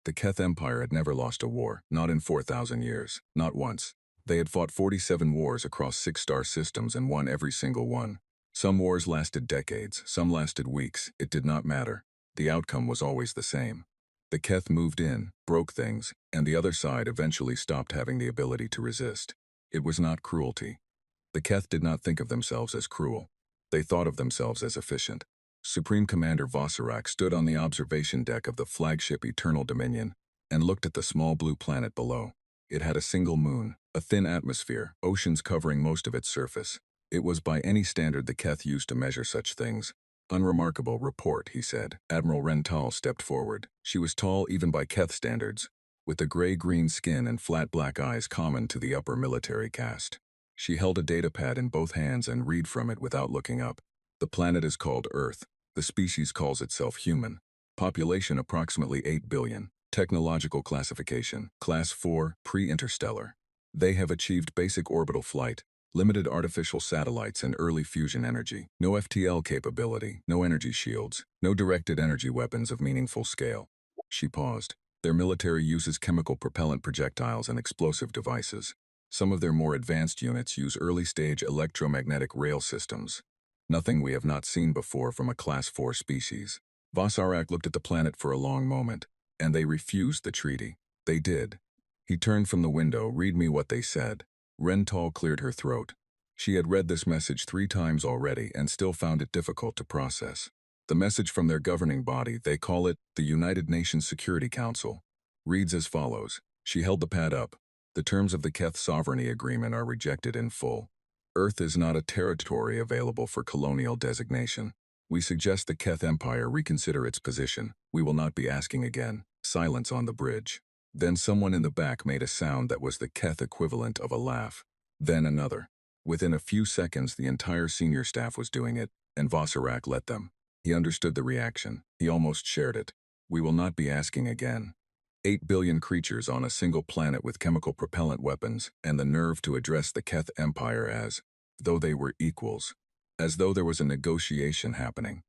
The Keth Empire had never lost a war, not in 4,000 years, not once. They had fought 47 wars across 6-star systems and won every single one. Some wars lasted decades, some lasted weeks. It did not matter. The outcome was always the same. The Keth moved in, broke things, and the other side eventually stopped having the ability to resist. It was not cruelty. The Keth did not think of themselves as cruel. They thought of themselves as efficient. Supreme Commander Vosarak stood on the observation deck of the flagship Eternal Dominion and looked at the small blue planet below. It had a single moon, a thin atmosphere, oceans covering most of its surface. It was by any standard the Keth used to measure such things. Unremarkable report, he said. Admiral Rental stepped forward. She was tall even by Keth standards, with the gray-green skin and flat black eyes common to the upper military caste. She held a datapad in both hands and read from it without looking up. The planet is called Earth. The species calls itself human. Population approximately 8 billion. Technological classification, Class 4, pre-interstellar. They have achieved basic orbital flight, limited artificial satellites and early fusion energy. No FTL capability, no energy shields, no directed energy weapons of meaningful scale. She paused. Their military uses chemical propellant projectiles and explosive devices. Some of their more advanced units use early-stage electromagnetic rail systems. Nothing we have not seen before from a Class 4 species. Vosarak looked at the planet for a long moment. And they refused the treaty. They did. He turned from the window. Read me what they said. Rental cleared her throat. She had read this message 3 times already and still found it difficult to process. The message from their governing body, they call it the United Nations Security Council, reads as follows. She held the pad up. The terms of the Keth Sovereignty Agreement are rejected in full. Earth is not a territory available for colonial designation. We suggest the Keth Empire reconsider its position. We will not be asking again. Silence on the bridge. Then someone in the back made a sound that was the Keth equivalent of a laugh. Then another. Within a few seconds, the entire senior staff was doing it, and Vosarak let them. He understood the reaction. He almost shared it. We will not be asking again. 8 billion creatures on a single planet with chemical propellant weapons, and the nerve to address the Keth Empire as though they were equals. As though there was a negotiation happening.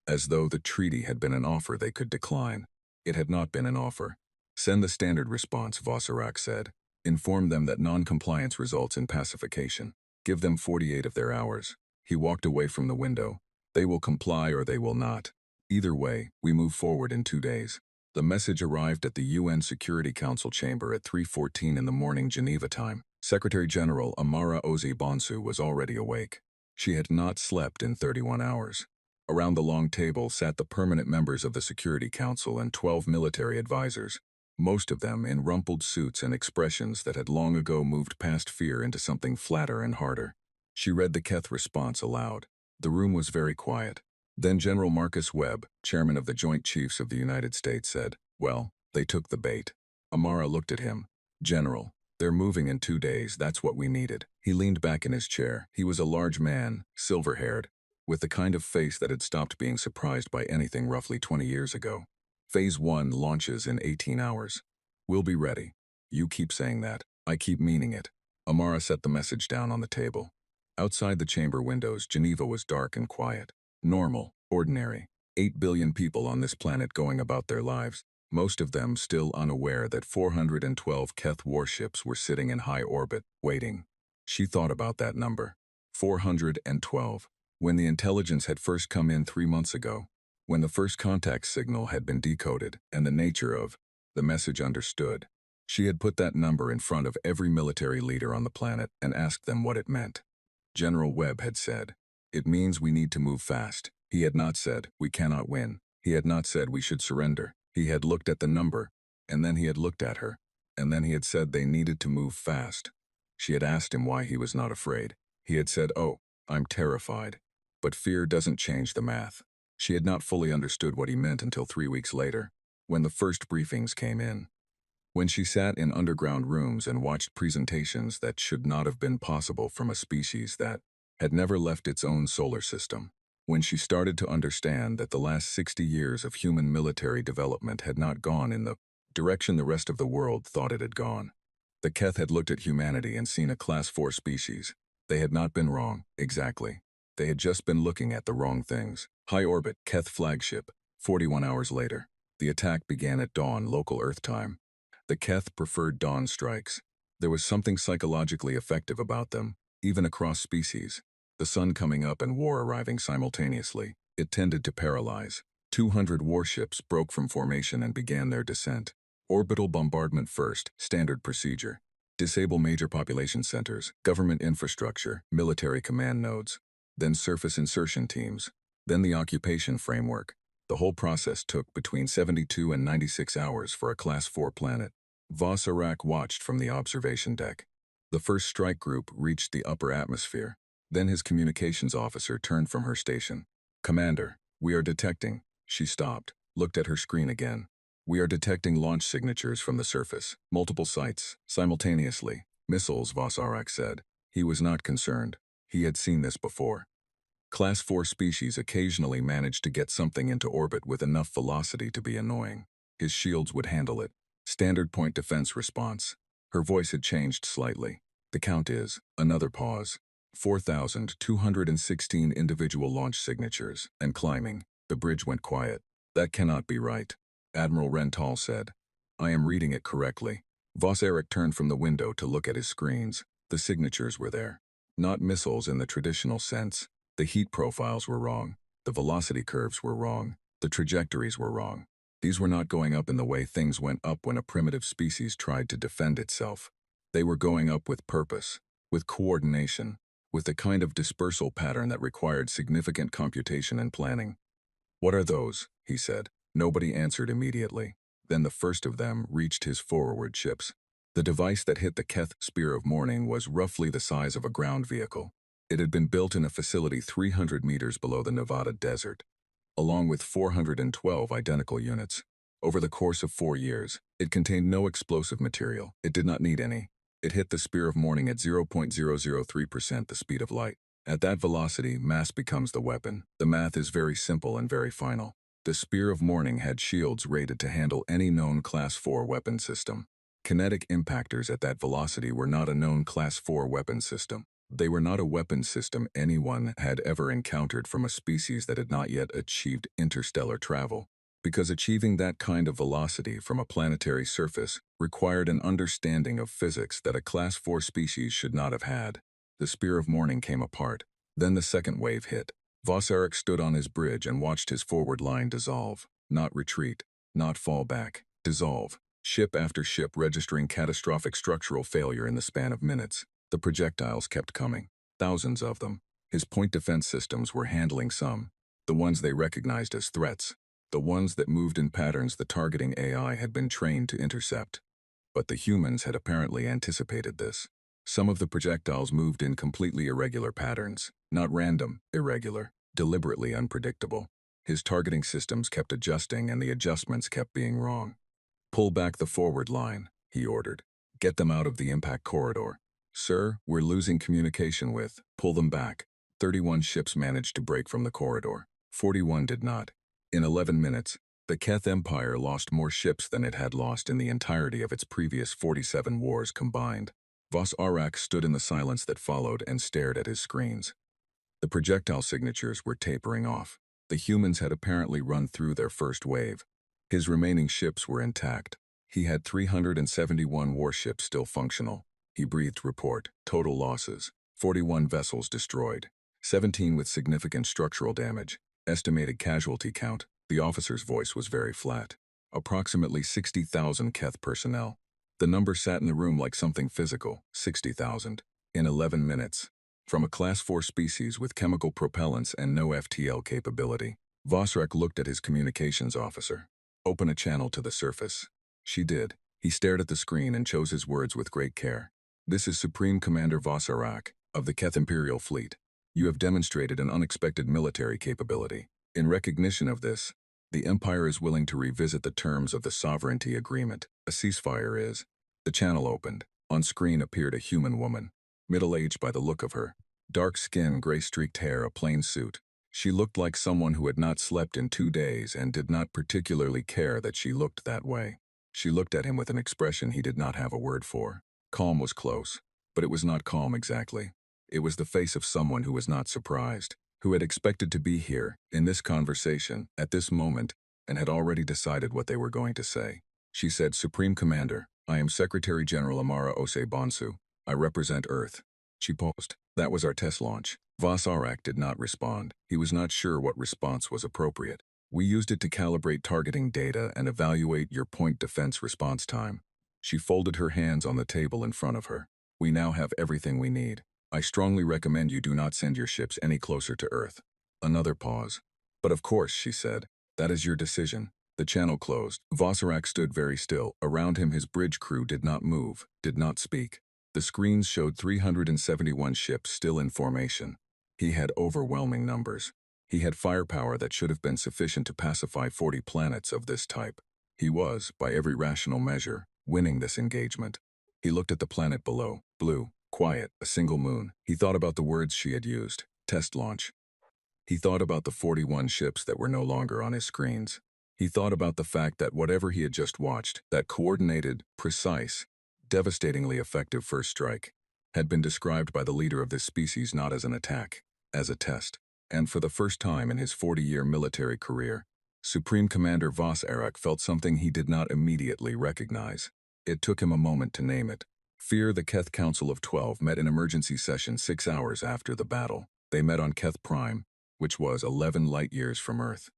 As though the treaty had been an offer they could decline. It had not been an offer. Send the standard response, Vosarak said. Inform them that non-compliance results in pacification. Give them 48 of their hours. He walked away from the window. They will comply or they will not. Either way, we move forward in 2 days. The message arrived at the UN Security Council chamber at 3:14 in the morning Geneva time. Secretary General Amara Ozi Bonsu was already awake. She had not slept in 31 hours. Around the long table sat the permanent members of the Security Council and 12 military advisors, most of them in rumpled suits and expressions that had long ago moved past fear into something flatter and harder. She read the Keth response aloud. The room was very quiet. Then General Marcus Webb, chairman of the Joint Chiefs of the United States, said, "Well, they took the bait." Amara looked at him. "General, they're moving in 2 days, that's what we needed." He leaned back in his chair. He was a large man, silver-haired, with the kind of face that had stopped being surprised by anything roughly 20 years ago. Phase 1 launches in 18 hours. We'll be ready. You keep saying that. I keep meaning it. Amara set the message down on the table. Outside the chamber windows, Geneva was dark and quiet. Normal, ordinary. 8 billion people on this planet going about their lives. Most of them still unaware that 412 Keth warships were sitting in high orbit, waiting. She thought about that number. 412. When the intelligence had first come in 3 months ago. When the first contact signal had been decoded and the nature of the message understood. She had put that number in front of every military leader on the planet and asked them what it meant. General Webb had said, "It means we need to move fast." He had not said, "We cannot win." He had not said, "We should surrender." He had looked at the number, and then he had looked at her, and then he had said they needed to move fast. She had asked him why he was not afraid. He had said, "Oh, I'm terrified." But fear doesn't change the math. She had not fully understood what he meant until 3 weeks later, when the first briefings came in. When she sat in underground rooms and watched presentations that should not have been possible from a species that had never left its own solar system. When she started to understand that the last 60 years of human military development had not gone in the direction the rest of the world thought it had gone. The Keth had looked at humanity and seen a Class 4 species. They had not been wrong, exactly. They had just been looking at the wrong things. High orbit, Keth flagship, 41 hours later. The attack began at dawn, local Earth time. The Keth preferred dawn strikes. There was something psychologically effective about them, even across species. The sun coming up and war arriving simultaneously. It tended to paralyze. 200 warships broke from formation and began their descent. Orbital bombardment first, standard procedure. Disable major population centers, government infrastructure, military command nodes. Then surface insertion teams. Then the occupation framework. The whole process took between 72 and 96 hours for a Class 4 planet. Vos Arak watched from the observation deck. The first strike group reached the upper atmosphere. Then his communications officer turned from her station. "Commander, we are detecting." She stopped, looked at her screen again. "We are detecting launch signatures from the surface, multiple sites, simultaneously. Missiles," Vos Arak said. He was not concerned. He had seen this before. Class 4 species occasionally managed to get something into orbit with enough velocity to be annoying. His shields would handle it. Standard point defense response. Her voice had changed slightly. "The count is," another pause, 4,216 individual launch signatures, and climbing. The bridge went quiet. "That cannot be right," Admiral Rental said. "I am reading it correctly." Vos Arak turned from the window to look at his screens. The signatures were there. Not missiles in the traditional sense. The heat profiles were wrong. The velocity curves were wrong. The trajectories were wrong. These were not going up in the way things went up when a primitive species tried to defend itself. They were going up with purpose, with coordination, with the kind of dispersal pattern that required significant computation and planning. "What are those?" he said. Nobody answered immediately. Then the first of them reached his forward ships. The device that hit the Keth Spear of Morning was roughly the size of a ground vehicle. It had been built in a facility 300 meters below the Nevada desert, along with 412 identical units. Over the course of 4 years, it contained no explosive material. It did not need any. It hit the Spear of Morning at 0.003% the speed of light. At that velocity, mass becomes the weapon. The math is very simple and very final. The Spear of Morning had shields rated to handle any known Class 4 weapon system. Kinetic impactors at that velocity were not a known Class 4 weapon system. They were not a weapon system anyone had ever encountered from a species that had not yet achieved interstellar travel, because achieving that kind of velocity from a planetary surface required an understanding of physics that a Class 4 species should not have had. The Spear of Morning came apart. Then the second wave hit. Vos Arak stood on his bridge and watched his forward line dissolve. Not retreat, not fall back, dissolve. Ship after ship registering catastrophic structural failure in the span of minutes. The projectiles kept coming, thousands of them. His point defense systems were handling some, the ones they recognized as threats, the ones that moved in patterns the targeting AI had been trained to intercept. But the humans had apparently anticipated this. Some of the projectiles moved in completely irregular patterns, not random, irregular, deliberately unpredictable. His targeting systems kept adjusting and the adjustments kept being wrong. "Pull back the forward line," he ordered. "Get them out of the impact corridor." "Sir, we're losing communication with." "Pull them back." 31 ships managed to break from the corridor. 41 did not. In 11 minutes, the Keth Empire lost more ships than it had lost in the entirety of its previous 47 wars combined. Vos Arak stood in the silence that followed and stared at his screens. The projectile signatures were tapering off. The humans had apparently run through their first wave. His remaining ships were intact. He had 371 warships still functional. He breathed report. Total losses: 41 vessels destroyed, 17 with significant structural damage. Estimated casualty count. The officer's voice was very flat. Approximately 60,000 Keth personnel. The number sat in the room like something physical. 60,000. In 11 minutes. From a Class 4 species with chemical propellants and no FTL capability. Vos Arak looked at his communications officer. "Open a channel to the surface." She did. He stared at the screen and chose his words with great care. "This is Supreme Commander Vos Arak, of the Keth Imperial Fleet. You have demonstrated an unexpected military capability. In recognition of this, the Empire is willing to revisit the terms of the Sovereignty Agreement. A ceasefire is." The channel opened. On screen appeared a human woman, middle-aged by the look of her. Dark skin, gray-streaked hair, a plain suit. She looked like someone who had not slept in 2 days and did not particularly care that she looked that way. She looked at him with an expression he did not have a word for. Calm was close, but it was not calm exactly. It was the face of someone who was not surprised, who had expected to be here, in this conversation, at this moment, and had already decided what they were going to say. She said, "Supreme Commander, I am Secretary General Amara Ose Bonsu. I represent Earth." She paused. "That was our test launch." Vosarak did not respond. He was not sure what response was appropriate. "We used it to calibrate targeting data and evaluate your point defense response time." She folded her hands on the table in front of her. "We now have everything we need. I strongly recommend you do not send your ships any closer to Earth." Another pause. "But of course," she said. "That is your decision." The channel closed. Vosarak stood very still. Around him his bridge crew did not move, did not speak. The screens showed 371 ships still in formation. He had overwhelming numbers. He had firepower that should have been sufficient to pacify 40 planets of this type. He was, by every rational measure, winning this engagement. He looked at the planet below, blue, quiet, a single moon. He thought about the words she had used, test launch. He thought about the 41 ships that were no longer on his screens. He thought about the fact that whatever he had just watched, that coordinated, precise, devastatingly effective first strike, had been described by the leader of this species not as an attack, as a test. And for the first time in his 40-year military career, Supreme Commander Vos Arak felt something he did not immediately recognize. It took him a moment to name it. Fear. The Keth Council of 12 met in emergency session 6 hours after the battle. They met on Keth Prime, which was 11 light-years from Earth.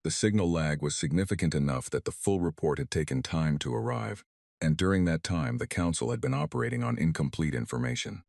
The signal lag was significant enough that the full report had taken time to arrive, and during that time the Council had been operating on incomplete information.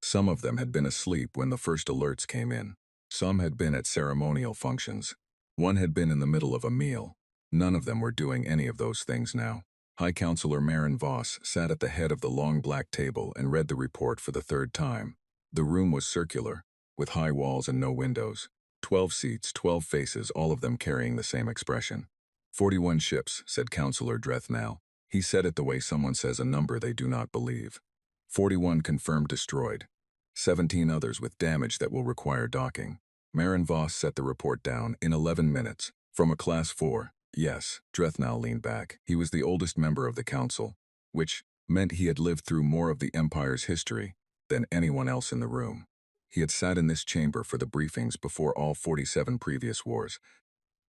Some of them had been asleep when the first alerts came in. Some had been at ceremonial functions. One had been in the middle of a meal. None of them were doing any of those things now. High Counselor Marin Voss sat at the head of the long black table and read the report for the third time. The room was circular, with high walls and no windows. 12 seats, 12 faces, all of them carrying the same expression. 41 ships, said Counselor Drethnal. He said it the way someone says a number they do not believe. 41 confirmed destroyed. 17 others with damage that will require docking. Marin Voss set the report down in 11 minutes. From a Class 4, yes, Drethnal leaned back. He was the oldest member of the Council, which meant he had lived through more of the Empire's history than anyone else in the room. He had sat in this chamber for the briefings before all 47 previous wars.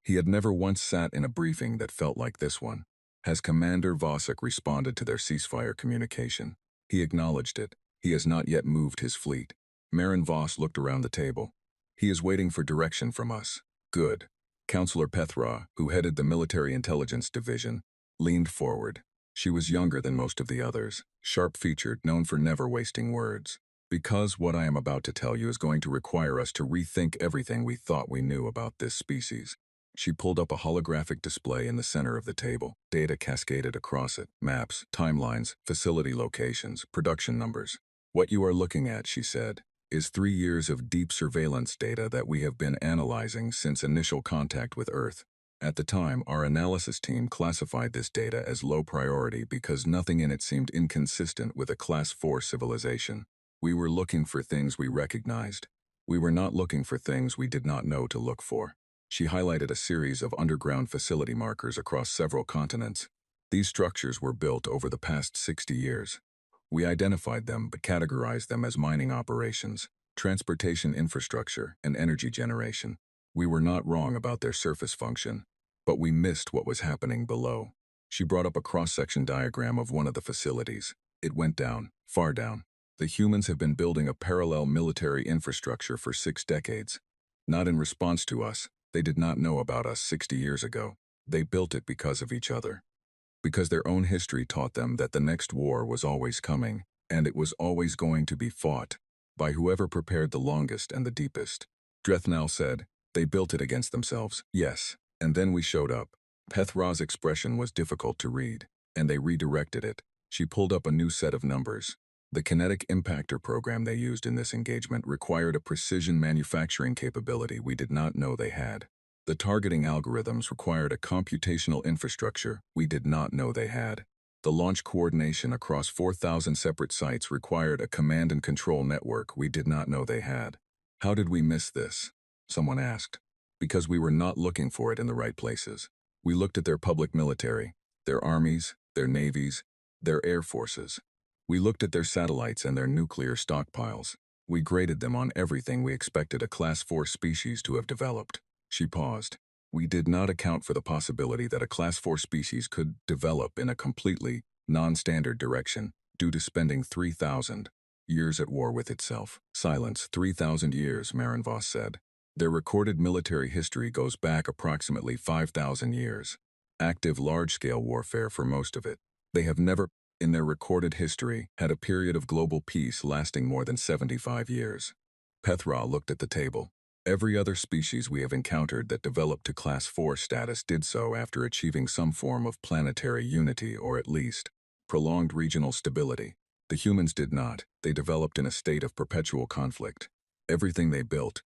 He had never once sat in a briefing that felt like this one. Has Commander Vosak responded to their ceasefire communication? He acknowledged it. He has not yet moved his fleet. Marin Voss looked around the table. He is waiting for direction from us. Good. Counselor Pethra, who headed the Military Intelligence Division, leaned forward. She was younger than most of the others, sharp-featured, known for never wasting words. Because what I am about to tell you is going to require us to rethink everything we thought we knew about this species. She pulled up a holographic display in the center of the table. Data cascaded across it. Maps, timelines, facility locations, production numbers. What you are looking at, she said, is 3 years of deep surveillance data that we have been analyzing since initial contact with Earth. At the time, our analysis team classified this data as low priority because nothing in it seemed inconsistent with a Class 4 civilization. We were looking for things we recognized. We were not looking for things we did not know to look for. She highlighted a series of underground facility markers across several continents. These structures were built over the past 60 years. We identified them but categorized them as mining operations, transportation infrastructure, and energy generation. We were not wrong about their surface function, but we missed what was happening below. She brought up a cross-section diagram of one of the facilities. It went down, far down. The humans have been building a parallel military infrastructure for 6 decades. Not in response to us. They did not know about us 60 years ago. They built it because of each other. Because their own history taught them that the next war was always coming, and it was always going to be fought by whoever prepared the longest and the deepest. Drethnal said, they built it against themselves, yes, and then we showed up. Pethra's expression was difficult to read, and they redirected it. She pulled up a new set of numbers. The kinetic impactor program they used in this engagement required a precision manufacturing capability we did not know they had. The targeting algorithms required a computational infrastructure we did not know they had. The launch coordination across 4,000 separate sites required a command and control network we did not know they had. How did we miss this? Someone asked. Because we were not looking for it in the right places. We looked at their public military, their armies, their navies, their air forces. We looked at their satellites and their nuclear stockpiles. We graded them on everything we expected a Class 4 species to have developed. She paused. We did not account for the possibility that a Class 4 species could develop in a completely non-standard direction due to spending 3,000 years at war with itself. Silence. 3,000 years, Marin Voss said. Their recorded military history goes back approximately 5,000 years. Active large-scale warfare for most of it. They have never, in their recorded history, had a period of global peace lasting more than 75 years. Pethra looked at the table. Every other species we have encountered that developed to Class 4 status did so after achieving some form of planetary unity or at least prolonged regional stability. The humans did not. They developed in a state of perpetual conflict. Everything they built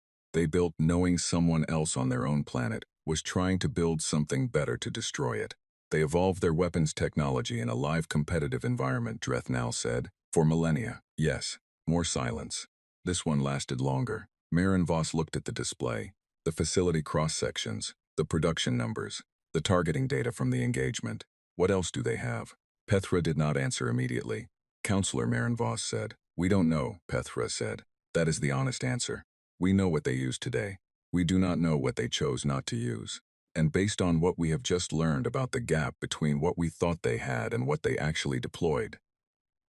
knowing someone else on their own planet was trying to build something better to destroy it. They evolved their weapons technology in a live competitive environment, Drethnal said. For millennia. Yes. More silence. This one lasted longer. Marin Voss looked at the display, the facility cross-sections, the production numbers, the targeting data from the engagement. What else do they have? Pethra did not answer immediately. Counselor, Marin Voss said. We don't know, Pethra said. That is the honest answer. We know what they use today. We do not know what they chose not to use. And based on what we have just learned about the gap between what we thought they had and what they actually deployed.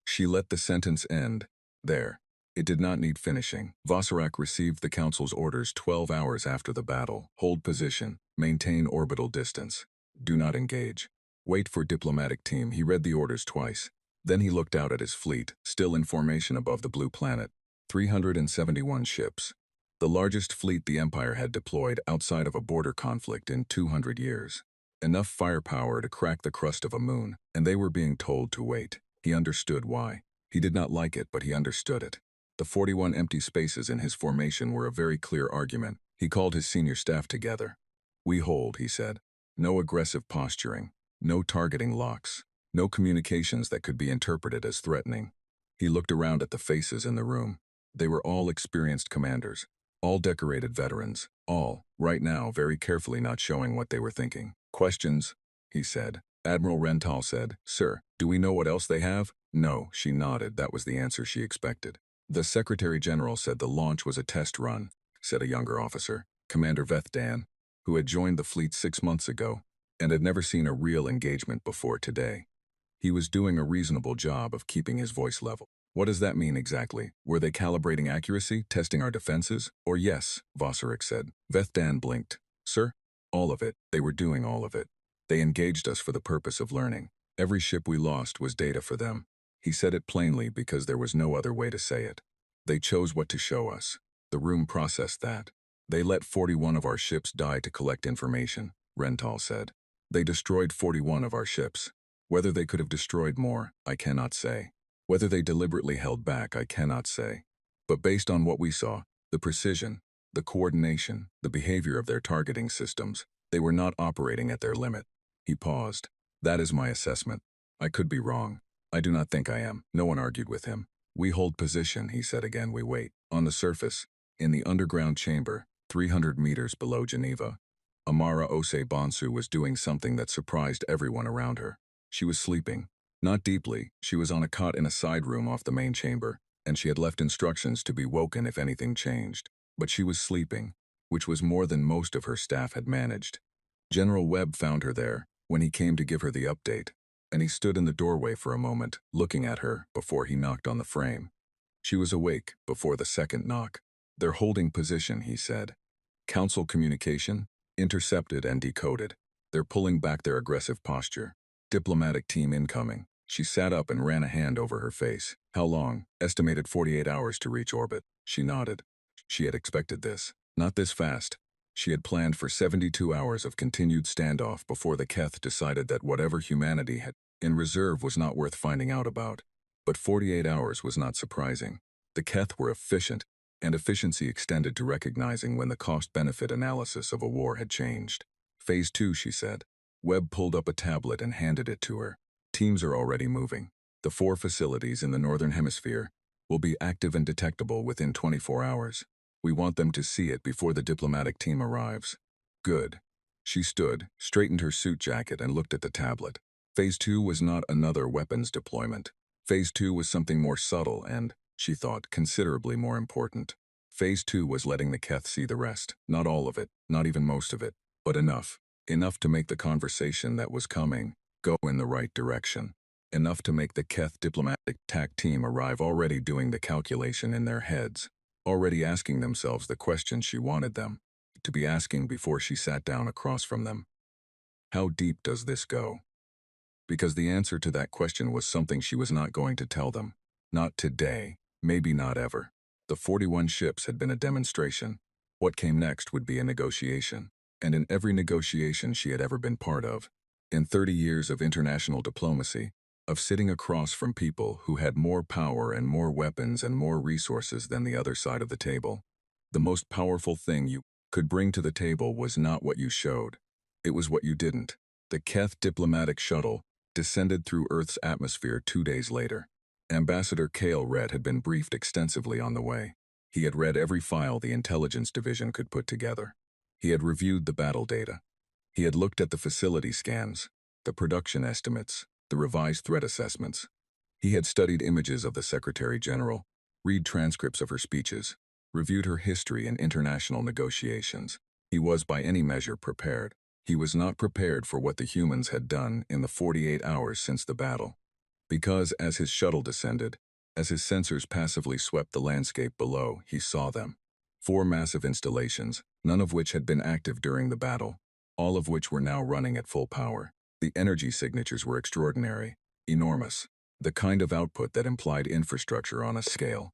She let the sentence end. There. It did not need finishing. Vossarak received the Council's orders 12 hours after the battle. Hold position. Maintain orbital distance. Do not engage. Wait for diplomatic team. He read the orders twice. Then he looked out at his fleet, still in formation above the blue planet. 371 ships. The largest fleet the Empire had deployed outside of a border conflict in 200 years. Enough firepower to crack the crust of a moon, and they were being told to wait. He understood why. He did not like it, but he understood it. The 41 empty spaces in his formation were a very clear argument. He called his senior staff together. We hold, he said. No aggressive posturing. No targeting locks. No communications that could be interpreted as threatening. He looked around at the faces in the room. They were all experienced commanders. All decorated veterans. All, right now, very carefully not showing what they were thinking. Questions, he said. Admiral Rental said, Sir, do we know what else they have? No, she nodded. That was the answer she expected. The Secretary General said the launch was a test run, said a younger officer, Commander Vethdan, who had joined the fleet 6 months ago and had never seen a real engagement before today. He was doing a reasonable job of keeping his voice level. What does that mean exactly? Were they calibrating accuracy, testing our defenses? Or yes, Vossarik said. Vethdan blinked. Sir? All of it. They were doing all of it. They engaged us for the purpose of learning. Every ship we lost was data for them. He said it plainly because there was no other way to say it. They chose what to show us. The room processed that. They let 41 of our ships die to collect information, Rental said. They destroyed 41 of our ships. Whether they could have destroyed more, I cannot say. Whether they deliberately held back, I cannot say. But based on what we saw, the precision, the coordination, the behavior of their targeting systems, they were not operating at their limit. He paused. That is my assessment. I could be wrong. I do not think I am. No one argued with him. We hold position, he said again. We wait. On the surface, in the underground chamber, 300 meters below Geneva, Amara Ose Bonsu was doing something that surprised everyone around her. She was sleeping. Not deeply. She was on a cot in a side room off the main chamber, and she had left instructions to be woken if anything changed. But she was sleeping, which was more than most of her staff had managed. General Webb found her there when he came to give her the update, and he stood in the doorway for a moment, looking at her before he knocked on the frame. She was awake before the second knock. They're holding position, he said. Council communication, intercepted and decoded. They're pulling back their aggressive posture. Diplomatic team incoming. She sat up and ran a hand over her face. How long? Estimated 48 hours to reach orbit. She nodded. She had expected this. Not this fast. She had planned for 72 hours of continued standoff before the Keth decided that whatever humanity had in reserve was not worth finding out about. But 48 hours was not surprising. The Keth were efficient, and efficiency extended to recognizing when the cost-benefit analysis of a war had changed. Phase 2, she said. Webb pulled up a tablet and handed it to her. Teams are already moving. The 4 facilities in the Northern Hemisphere will be active and detectable within 24 hours. We want them to see it before the diplomatic team arrives. Good. She stood, straightened her suit jacket, and looked at the tablet. Phase 2 was not another weapons deployment. Phase 2 was something more subtle and, she thought, considerably more important. Phase 2 was letting the Keth see the rest. Not all of it, not even most of it. But enough. Enough to make the conversation that was coming go in the right direction. Enough to make the Keth diplomatic tact team arrive already doing the calculation in their heads, already asking themselves the questions she wanted them to be asking before she sat down across from them. How deep does this go? Because the answer to that question was something she was not going to tell them. Not today, maybe not ever. The 41 ships had been a demonstration. What came next would be a negotiation. And in every negotiation she had ever been part of, in 30 years of international diplomacy, of sitting across from people who had more power and more weapons and more resources than the other side of the table, the most powerful thing you could bring to the table was not what you showed. It was what you didn't. The Keth diplomatic shuttle descended through Earth's atmosphere 2 days later. Ambassador Cale Rhett had been briefed extensively on the way. He had read every file the intelligence division could put together. He had reviewed the battle data. He had looked at the facility scans, the production estimates, the revised threat assessments. He had studied images of the Secretary General, read transcripts of her speeches, reviewed her history in international negotiations. He was by any measure prepared. He was not prepared for what the humans had done in the 48 hours since the battle. Because as his shuttle descended, as his sensors passively swept the landscape below, he saw them. 4 massive installations, none of which had been active during the battle, all of which were now running at full power. The energy signatures were extraordinary, enormous, the kind of output that implied infrastructure on a scale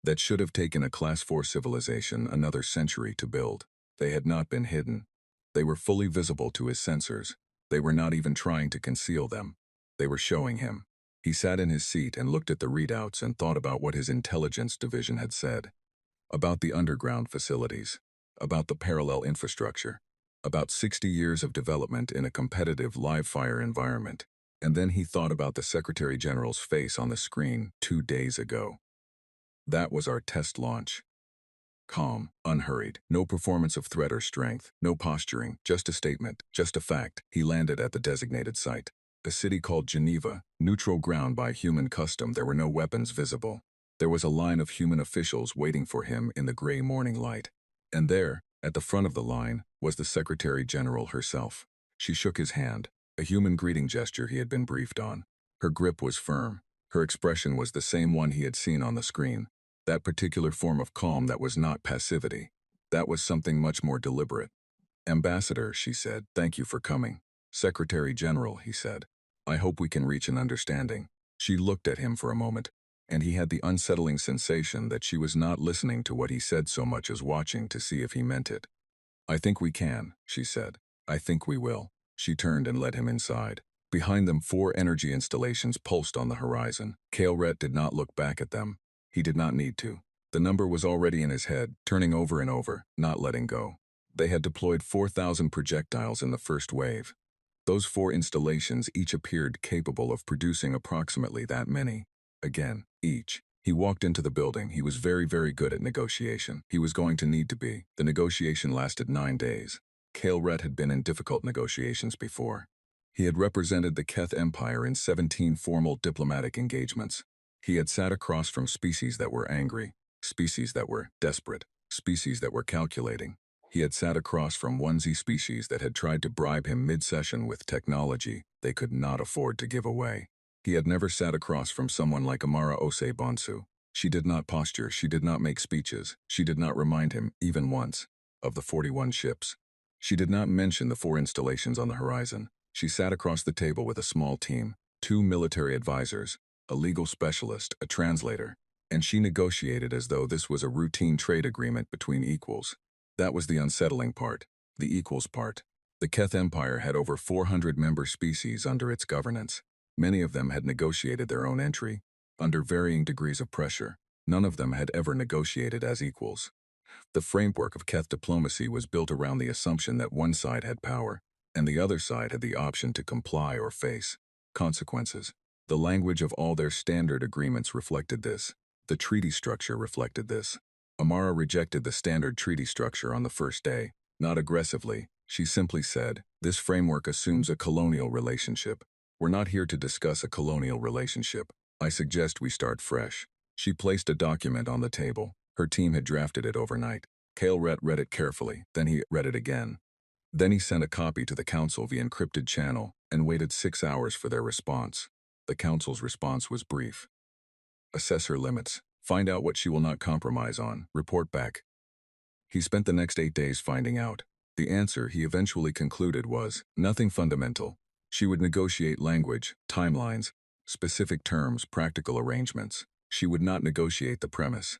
that should have taken a Class 4 civilization another century to build. They had not been hidden. They were fully visible to his sensors. They were not even trying to conceal them. They were showing him. He sat in his seat and looked at the readouts and thought about what his intelligence division had said. About the underground facilities. About the parallel infrastructure. About 60 years of development in a competitive live-fire environment. And then he thought about the Secretary General's face on the screen 2 days ago. That was our test launch. Calm, unhurried, no performance of threat or strength, no posturing, just a statement, just a fact. He landed at the designated site. A city called Geneva, neutral ground by human custom. There were no weapons visible. There was a line of human officials waiting for him in the gray morning light. And there, at the front of the line, was the Secretary General herself. She shook his hand, a human greeting gesture he had been briefed on. Her grip was firm. Her expression was the same one he had seen on the screen. That particular form of calm that was not passivity. That was something much more deliberate. Ambassador, she said, thank you for coming. Secretary General, he said, I hope we can reach an understanding. She looked at him for a moment, and he had the unsettling sensation that she was not listening to what he said so much as watching to see if he meant it. I think we can, she said. I think we will. She turned and led him inside. Behind them 4 energy installations pulsed on the horizon. Cale Rhett did not look back at them. He did not need to. The number was already in his head, turning over and over, not letting go. They had deployed 4,000 projectiles in the first wave. Those 4 installations each appeared capable of producing approximately that many. Again, each. He walked into the building. He was very, very good at negotiation. He was going to need to be. The negotiation lasted 9 days. Cale Rhett had been in difficult negotiations before. He had represented the Keth Empire in 17 formal diplomatic engagements. He had sat across from species that were angry, species that were desperate, species that were calculating. He had sat across from onesie species that had tried to bribe him mid-session with technology they could not afford to give away. He had never sat across from someone like Amara Osei Bonsu. She did not posture, she did not make speeches, she did not remind him, even once, of the 41 ships. She did not mention the 4 installations on the horizon. She sat across the table with a small team, 2 military advisors, a legal specialist, a translator, and she negotiated as though this was a routine trade agreement between equals. That was the unsettling part, the equals part. The Keth Empire had over 400 member species under its governance. Many of them had negotiated their own entry, under varying degrees of pressure. None of them had ever negotiated as equals. The framework of Keth diplomacy was built around the assumption that one side had power, and the other side had the option to comply or face consequences. The language of all their standard agreements reflected this. The treaty structure reflected this. Amara rejected the standard treaty structure on the first day, not aggressively. She simply said, this framework assumes a colonial relationship. We're not here to discuss a colonial relationship. I suggest we start fresh. She placed a document on the table. Her team had drafted it overnight. Cale Rhett read it carefully, then he read it again. Then he sent a copy to the council via encrypted channel and waited 6 hours for their response. The council's response was brief. Assess her limits. Find out what she will not compromise on. Report back. He spent the next 8 days finding out. The answer, he eventually concluded, was nothing fundamental. She would negotiate language, timelines, specific terms, practical arrangements. She would not negotiate the premise.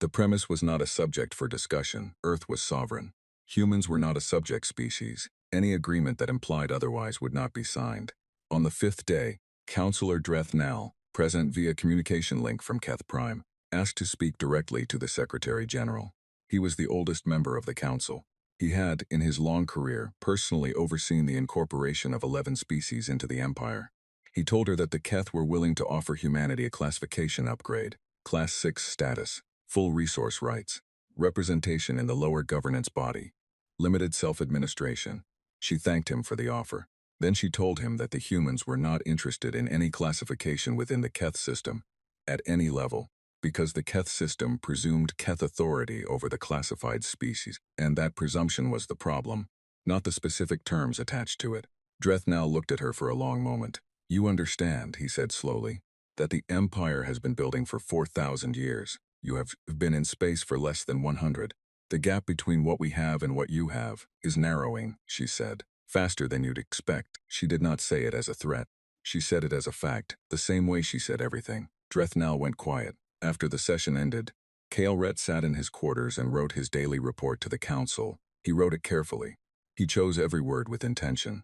The premise was not a subject for discussion. Earth was sovereign. Humans were not a subject species. Any agreement that implied otherwise would not be signed. On the 5th day, Counselor Dreth Nal, present via communication link from Keth Prime, asked to speak directly to the Secretary General. He was the oldest member of the council. He had, in his long career, personally overseen the incorporation of 11 species into the Empire. He told her that the Keth were willing to offer humanity a classification upgrade, Class 6 status, full resource rights, representation in the lower governance body, limited self-administration. She thanked him for the offer. Then she told him that the humans were not interested in any classification within the Keth system, at any level, because the Keth system presumed Keth authority over the classified species, and that presumption was the problem, not the specific terms attached to it. Dreth now looked at her for a long moment. You understand, he said slowly, that the Empire has been building for 4,000 years. You have been in space for less than 100. The gap between what we have and what you have is narrowing, she said, faster than you'd expect. She did not say it as a threat. She said it as a fact, the same way she said everything. Drethnal went quiet. After the session ended, Kael'Ret sat in his quarters and wrote his daily report to the council. He wrote it carefully. He chose every word with intention.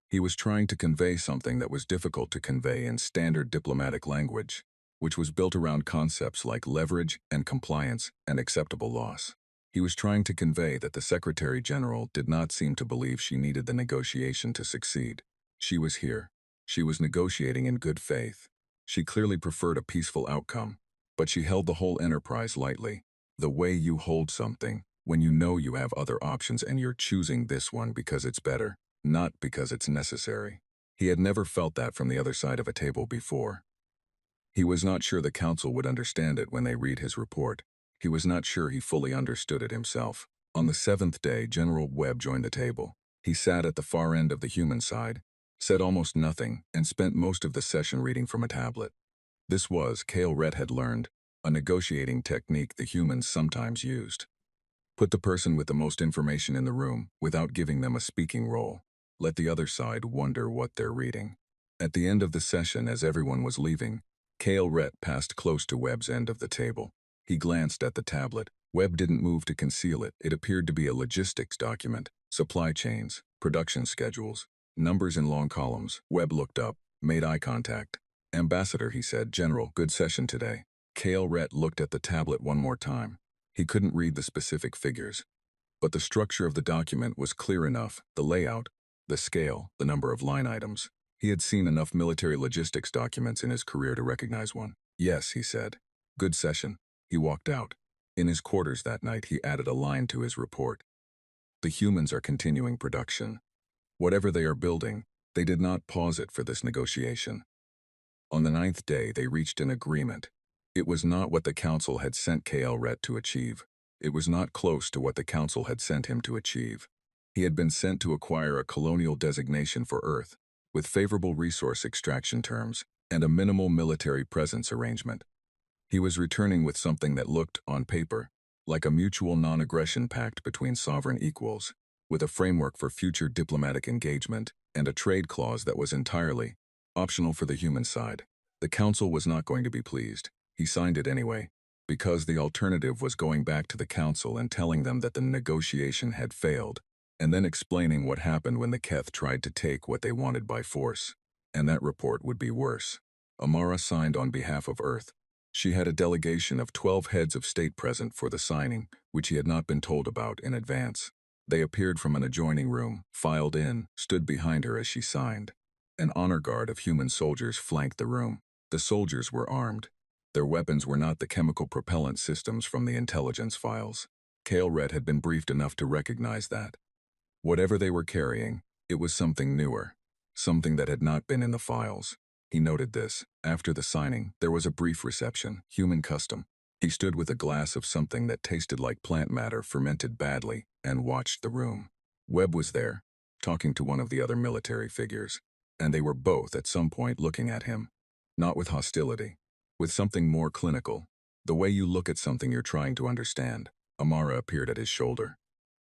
He was trying to convey something that was difficult to convey in standard diplomatic language, which was built around concepts like leverage and compliance and acceptable loss. He was trying to convey that the Secretary General did not seem to believe she needed the negotiation to succeed. She was here. She was negotiating in good faith. She clearly preferred a peaceful outcome, but she held the whole enterprise lightly. The way you hold something, when you know you have other options and you're choosing this one because it's better, not because it's necessary. He had never felt that from the other side of a table before. He was not sure the council would understand it when they read his report. He was not sure he fully understood it himself. On the 7th day, General Webb joined the table. He sat at the far end of the human side, said almost nothing, and spent most of the session reading from a tablet. This was, Kael'Ret had learned, a negotiating technique the humans sometimes used. Put the person with the most information in the room without giving them a speaking role. Let the other side wonder what they're reading. At the end of the session, as everyone was leaving, Kael'Ret passed close to Webb's end of the table. He glanced at the tablet. Webb didn't move to conceal it. It appeared to be a logistics document, supply chains, production schedules, numbers in long columns. Webb looked up, made eye contact. Ambassador, he said, General, good session today. Kael'Ret looked at the tablet one more time. He couldn't read the specific figures, but the structure of the document was clear enough, the layout, the scale, the number of line items. He had seen enough military logistics documents in his career to recognize one. Yes, he said. Good session. He walked out. In his quarters that night, he added a line to his report. The humans are continuing production. Whatever they are building, they did not pause it for this negotiation. On the 9th day, they reached an agreement. It was not what the council had sent Kael'Ret to achieve. It was not close to what the council had sent him to achieve. He had been sent to acquire a colonial designation for Earth, with favorable resource extraction terms and a minimal military presence arrangement. He was returning with something that looked, on paper, like a mutual non-aggression pact between sovereign equals, with a framework for future diplomatic engagement and a trade clause that was entirely optional for the human side. The council was not going to be pleased. He signed it anyway, because the alternative was going back to the council and telling them that the negotiation had failed, and then explaining what happened when the Keth tried to take what they wanted by force. And that report would be worse. Amara signed on behalf of Earth. She had a delegation of 12 heads of state present for the signing, which he had not been told about in advance. They appeared from an adjoining room, filed in, stood behind her as she signed. An honor guard of human soldiers flanked the room. The soldiers were armed. Their weapons were not the chemical propellant systems from the intelligence files. Kael'Ret had been briefed enough to recognize that. Whatever they were carrying, it was something newer, something that had not been in the files. He noted this. After the signing, there was a brief reception, human custom. He stood with a glass of something that tasted like plant matter fermented badly and watched the room. Webb was there, talking to one of the other military figures, and they were both at some point looking at him. Not with hostility, with something more clinical. The way you look at something you're trying to understand. Amara appeared at his shoulder.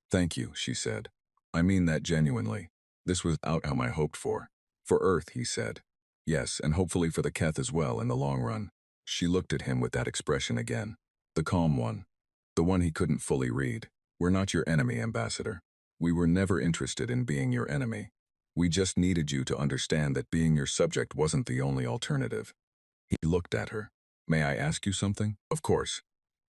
"Thank you," she said. "I mean that genuinely. This was out how I hoped for." "For Earth," he said. "Yes, and hopefully for the Keth as well in the long run." She looked at him with that expression again. The calm one. The one he couldn't fully read. "We're not your enemy, Ambassador. We were never interested in being your enemy. We just needed you to understand that being your subject wasn't the only alternative." He looked at her. "May I ask you something?" "Of course."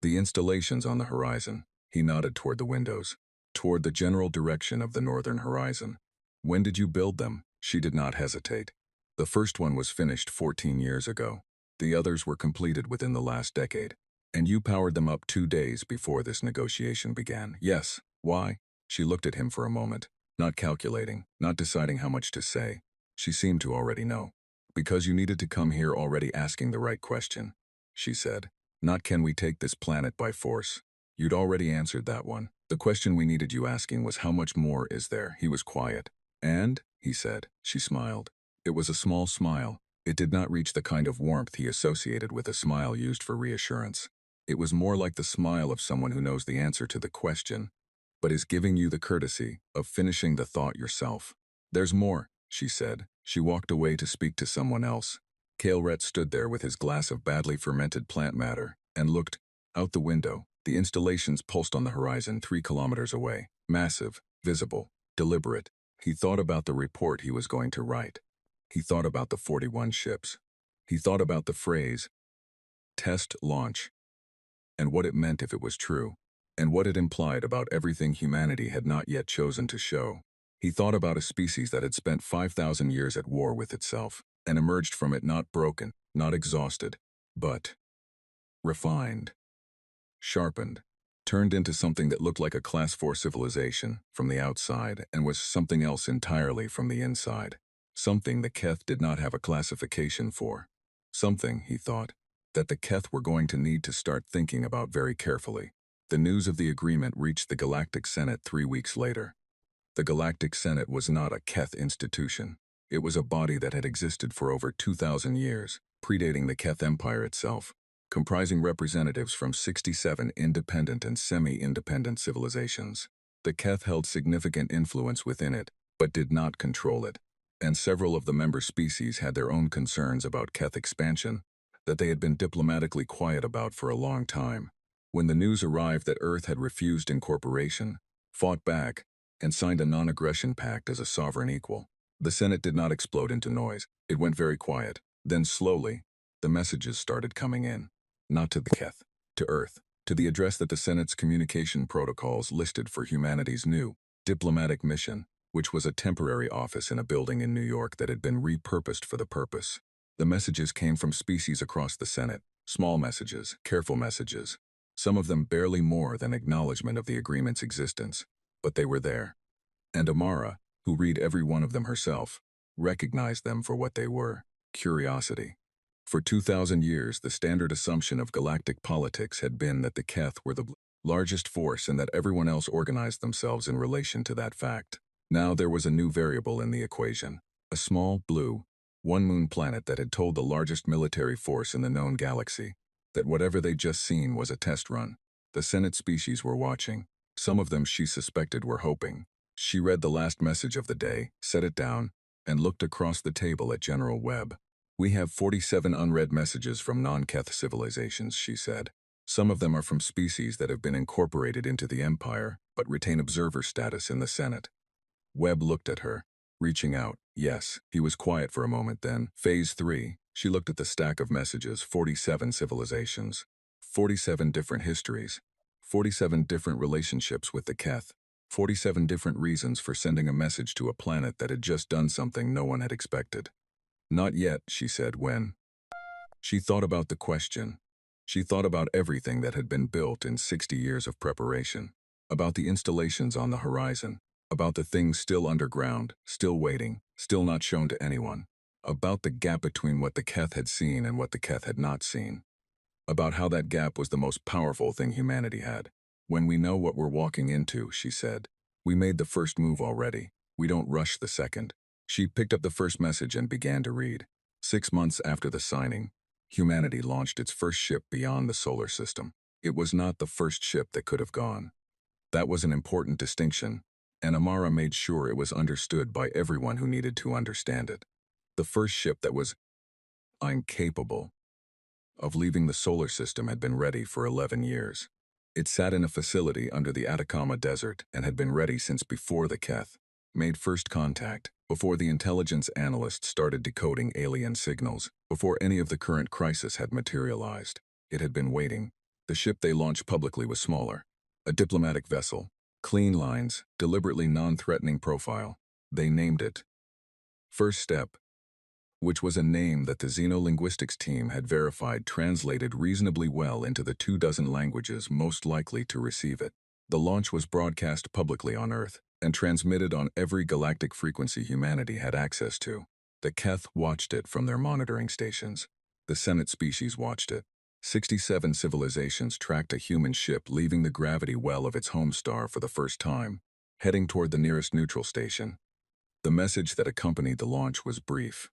"The installations on the horizon." He nodded toward the windows. "Toward the general direction of the northern horizon. When did you build them?" She did not hesitate. "The first one was finished 14 years ago. The others were completed within the last decade. And you powered them up 2 days before this negotiation began." "Yes." "Why?" She looked at him for a moment, not calculating, not deciding how much to say. She seemed to already know. "Because you needed to come here already asking the right question," she said. "Not can we take this planet by force. You'd already answered that one. The question we needed you asking was how much more is there?" He was quiet. "And?" he said. She smiled. It was a small smile. It did not reach the kind of warmth he associated with a smile used for reassurance. It was more like the smile of someone who knows the answer to the question, but is giving you the courtesy of finishing the thought yourself. "There's more," she said. She walked away to speak to someone else. Kaelret stood there with his glass of badly fermented plant matter and looked out the window. The installations pulsed on the horizon 3 kilometers away. Massive, visible, deliberate. He thought about the report he was going to write. He thought about the 41 ships. He thought about the phrase, test launch, and what it meant if it was true, and what it implied about everything humanity had not yet chosen to show. He thought about a species that had spent 5,000 years at war with itself, and emerged from it not broken, not exhausted, but refined, sharpened, turned into something that looked like a Class 4 civilization from the outside and was something else entirely from the inside. Something the Keth did not have a classification for. Something, he thought, that the Keth were going to need to start thinking about very carefully. The news of the agreement reached the Galactic Senate 3 weeks later. The Galactic Senate was not a Keth institution. It was a body that had existed for over 2,000 years, predating the Keth Empire itself, comprising representatives from 67 independent and semi-independent civilizations. The Keth held significant influence within it, but did not control it, and several of the member species had their own concerns about Keth expansion that they had been diplomatically quiet about for a long time. When the news arrived that Earth had refused incorporation, fought back, and signed a non-aggression pact as a sovereign equal, the Senate did not explode into noise. It went very quiet. Then slowly, the messages started coming in. Not to the Keth, to Earth, to the address that the Senate's communication protocols listed for humanity's new diplomatic mission, which was a temporary office in a building in New York that had been repurposed for the purpose. The messages came from species across the Senate, small messages, careful messages, some of them barely more than acknowledgement of the agreement's existence, but they were there. And Amara, who read every one of them herself, recognized them for what they were: curiosity. For 2,000 years, the standard assumption of galactic politics had been that the Keth were the largest force and that everyone else organized themselves in relation to that fact. Now there was a new variable in the equation, a small, blue, one-moon planet that had told the largest military force in the known galaxy that whatever they'd just seen was a test run. The Senate species were watching. Some of them, she suspected, were hoping. She read the last message of the day, set it down, and looked across the table at General Webb. "We have 47 unread messages from non-Keth civilizations," she said. "Some of them are from species that have been incorporated into the Empire, but retain observer status in the Senate." Webb looked at her, reaching out. "Yes." He was quiet for a moment, then, Phase 3, she looked at the stack of messages, 47 civilizations, 47 different histories, 47 different relationships with the Keth, 47 different reasons for sending a message to a planet that had just done something no one had expected. "Not yet," she said when. She thought about the question. She thought about everything that had been built in 60 years of preparation, about the installations on the horizon, about the things still underground, still waiting, still not shown to anyone, about the gap between what the Keth had seen and what the Keth had not seen, about how that gap was the most powerful thing humanity had. "When we know what we're walking into," she said, We made the first move already. We don't rush the second. She picked up the first message and began to read. 6 months after the signing, humanity launched its first ship beyond the solar system. It was not the first ship that could have gone. That was an important distinction, and Amara made sure it was understood by everyone who needed to understand it. The first ship that was incapable of leaving the solar system had been ready for 11 years. It sat in a facility under the Atacama Desert and had been ready since before the Keth made first contact, before the intelligence analysts started decoding alien signals, before any of the current crisis had materialized. It had been waiting. The ship they launched publicly was smaller. A diplomatic vessel. Clean lines, deliberately non-threatening profile. They named it First Step, which was a name that the xenolinguistics team had verified translated reasonably well into the 24 languages most likely to receive it. The launch was broadcast publicly on Earth and transmitted on every galactic frequency humanity had access to. The Keth watched it from their monitoring stations. The Senate species watched it. 67 civilizations tracked a human ship leaving the gravity well of its home star for the first time, heading toward the nearest neutral station. The message that accompanied the launch was brief.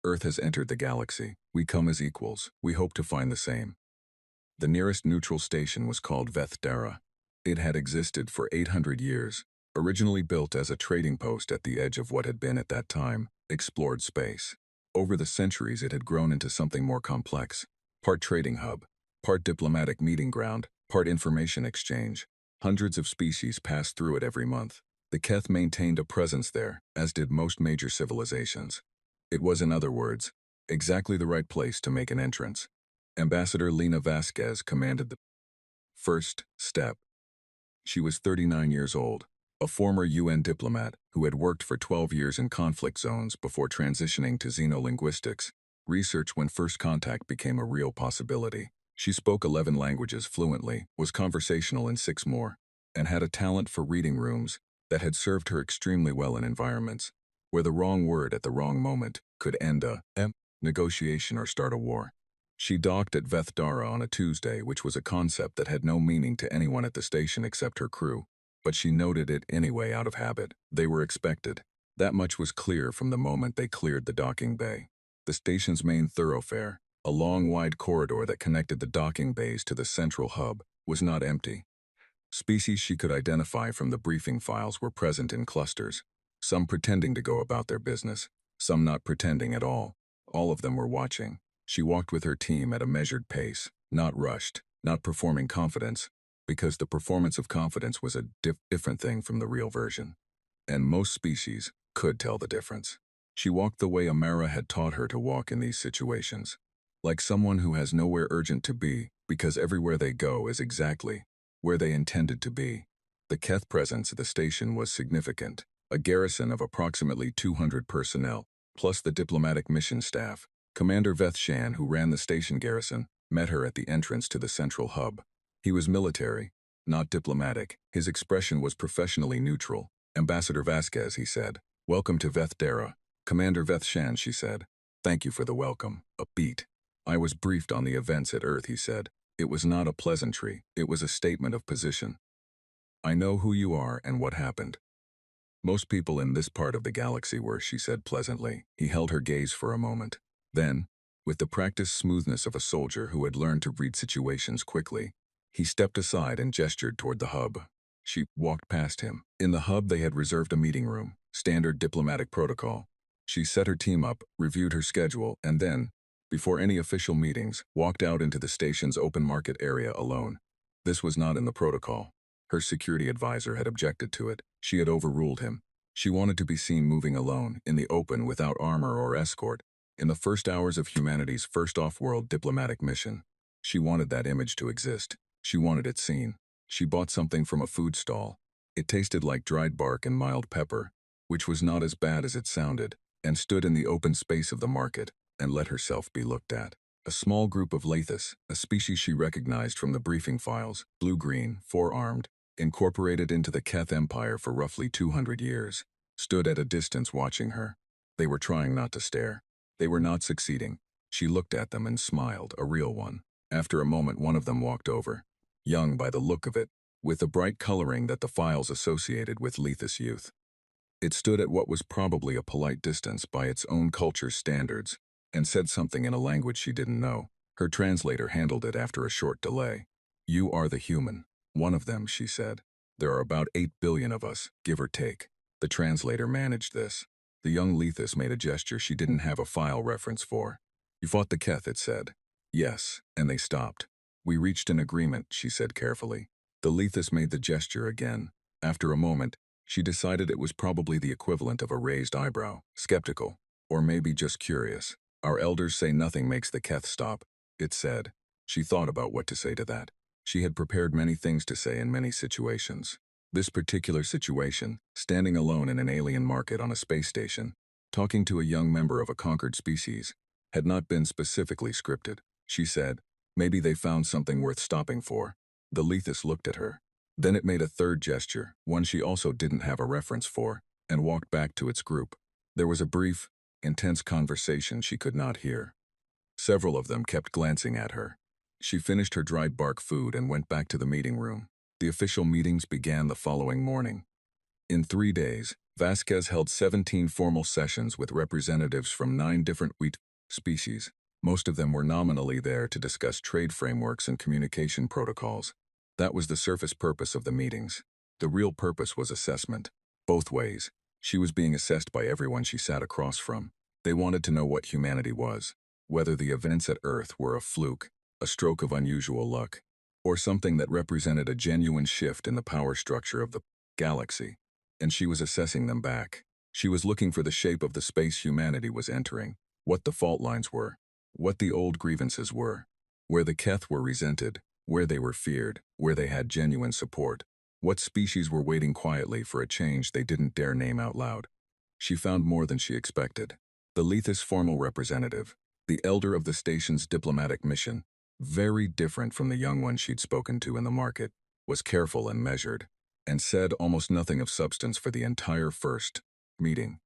Earth has entered the galaxy. We come as equals. We hope to find the same. The nearest neutral station was called Veth Dara. It had existed for 800 years, originally built as a trading post at the edge of what had been at that time explored space. Over the centuries it had grown into something more complex. Part trading hub, part diplomatic meeting ground, part information exchange. Hundreds of species passed through it every month. The Keth maintained a presence there, as did most major civilizations. It was, in other words, exactly the right place to make an entrance. Ambassador Lena Vasquez commanded the First Step. She was 39 years old, a former UN diplomat who had worked for 12 years in conflict zones before transitioning to xenolinguistics, research when first contact became a real possibility. She spoke 11 languages fluently, was conversational in 6 more, and had a talent for reading rooms that had served her extremely well in environments where the wrong word at the wrong moment could end a negotiation or start a war. She docked at Veth Dara on a Tuesday, which was a concept that had no meaning to anyone at the station except her crew, but she noted it anyway out of habit. They were expected. That much was clear from the moment they cleared the docking bay. The station's main thoroughfare, a long wide corridor that connected the docking bays to the central hub, was not empty. Species she could identify from the briefing files were present in clusters, some pretending to go about their business, some not pretending at all. All of them were watching. She walked with her team at a measured pace, not rushed, not performing confidence, because the performance of confidence was a different thing from the real version. And most species could tell the difference. She walked the way Amara had taught her to walk in these situations, like someone who has nowhere urgent to be, because everywhere they go is exactly where they intended to be. The Keth presence at the station was significant, a garrison of approximately 200 personnel, plus the diplomatic mission staff. Commander Veth Shan, who ran the station garrison, met her at the entrance to the central hub. He was military, not diplomatic. His expression was professionally neutral. Ambassador Vasquez, he said. Welcome to Veth Dara. Commander Veth Shan, she said. Thank you for the welcome. A beat. I was briefed on the events at Earth, he said. It was not a pleasantry, it was a statement of position. I know who you are and what happened. Most people in this part of the galaxy were, she said pleasantly. He held her gaze for a moment. Then, with the practiced smoothness of a soldier who had learned to read situations quickly, he stepped aside and gestured toward the hub. She walked past him. In the hub they had reserved a meeting room, standard diplomatic protocol. She set her team up, reviewed her schedule, and then, before any official meetings, walked out into the station's open market area alone. This was not in the protocol. Her security advisor had objected to it. She had overruled him. She wanted to be seen moving alone, in the open, without armor or escort, in the first hours of humanity's first off-world diplomatic mission. She wanted that image to exist. She wanted it seen. She bought something from a food stall. It tasted like dried bark and mild pepper, which was not as bad as it sounded, and stood in the open space of the market, and let herself be looked at. A small group of Lathis, a species she recognized from the briefing files, blue-green, four-armed, incorporated into the Keth Empire for roughly 200 years, stood at a distance watching her. They were trying not to stare. They were not succeeding. She looked at them and smiled, a real one. After a moment one of them walked over. Young by the look of it, with the bright coloring that the files associated with Letha's youth. It stood at what was probably a polite distance by its own culture's standards, and said something in a language she didn't know. Her translator handled it after a short delay. "You are the human. One of them," she said. "There are about 8 billion of us, give or take." The translator managed this. The young Lethis made a gesture she didn't have a file reference for. "You fought the Keth," it said. "Yes," and they stopped. "We reached an agreement," she said carefully. The Lethis made the gesture again. After a moment, she decided it was probably the equivalent of a raised eyebrow, skeptical, or maybe just curious. "Our elders say nothing makes the Keth stop," it said. She thought about what to say to that. She had prepared many things to say in many situations. This particular situation, standing alone in an alien market on a space station, talking to a young member of a conquered species, had not been specifically scripted. She said, "Maybe they found something worth stopping for." The Lethis looked at her. Then it made a third gesture, one she also didn't have a reference for, and walked back to its group. There was a brief, intense conversation she could not hear. Several of them kept glancing at her. She finished her dried bark food and went back to the meeting room. The official meetings began the following morning. In 3 days, Vasquez held 17 formal sessions with representatives from 9 different wheat species. Most of them were nominally there to discuss trade frameworks and communication protocols. That was the surface purpose of the meetings. The real purpose was assessment. Both ways. She was being assessed by everyone she sat across from. They wanted to know what humanity was, whether the events at Earth were a fluke, a stroke of unusual luck, or something that represented a genuine shift in the power structure of the galaxy. And she was assessing them back. She was looking for the shape of the space humanity was entering, what the fault lines were, what the old grievances were, where the Keth were resented, where they were feared, where they had genuine support, what species were waiting quietly for a change they didn't dare name out loud. She found more than she expected. The Lethis formal representative, the elder of the station's diplomatic mission, very different from the young one she'd spoken to in the market, was careful and measured, and said almost nothing of substance for the entire first meeting.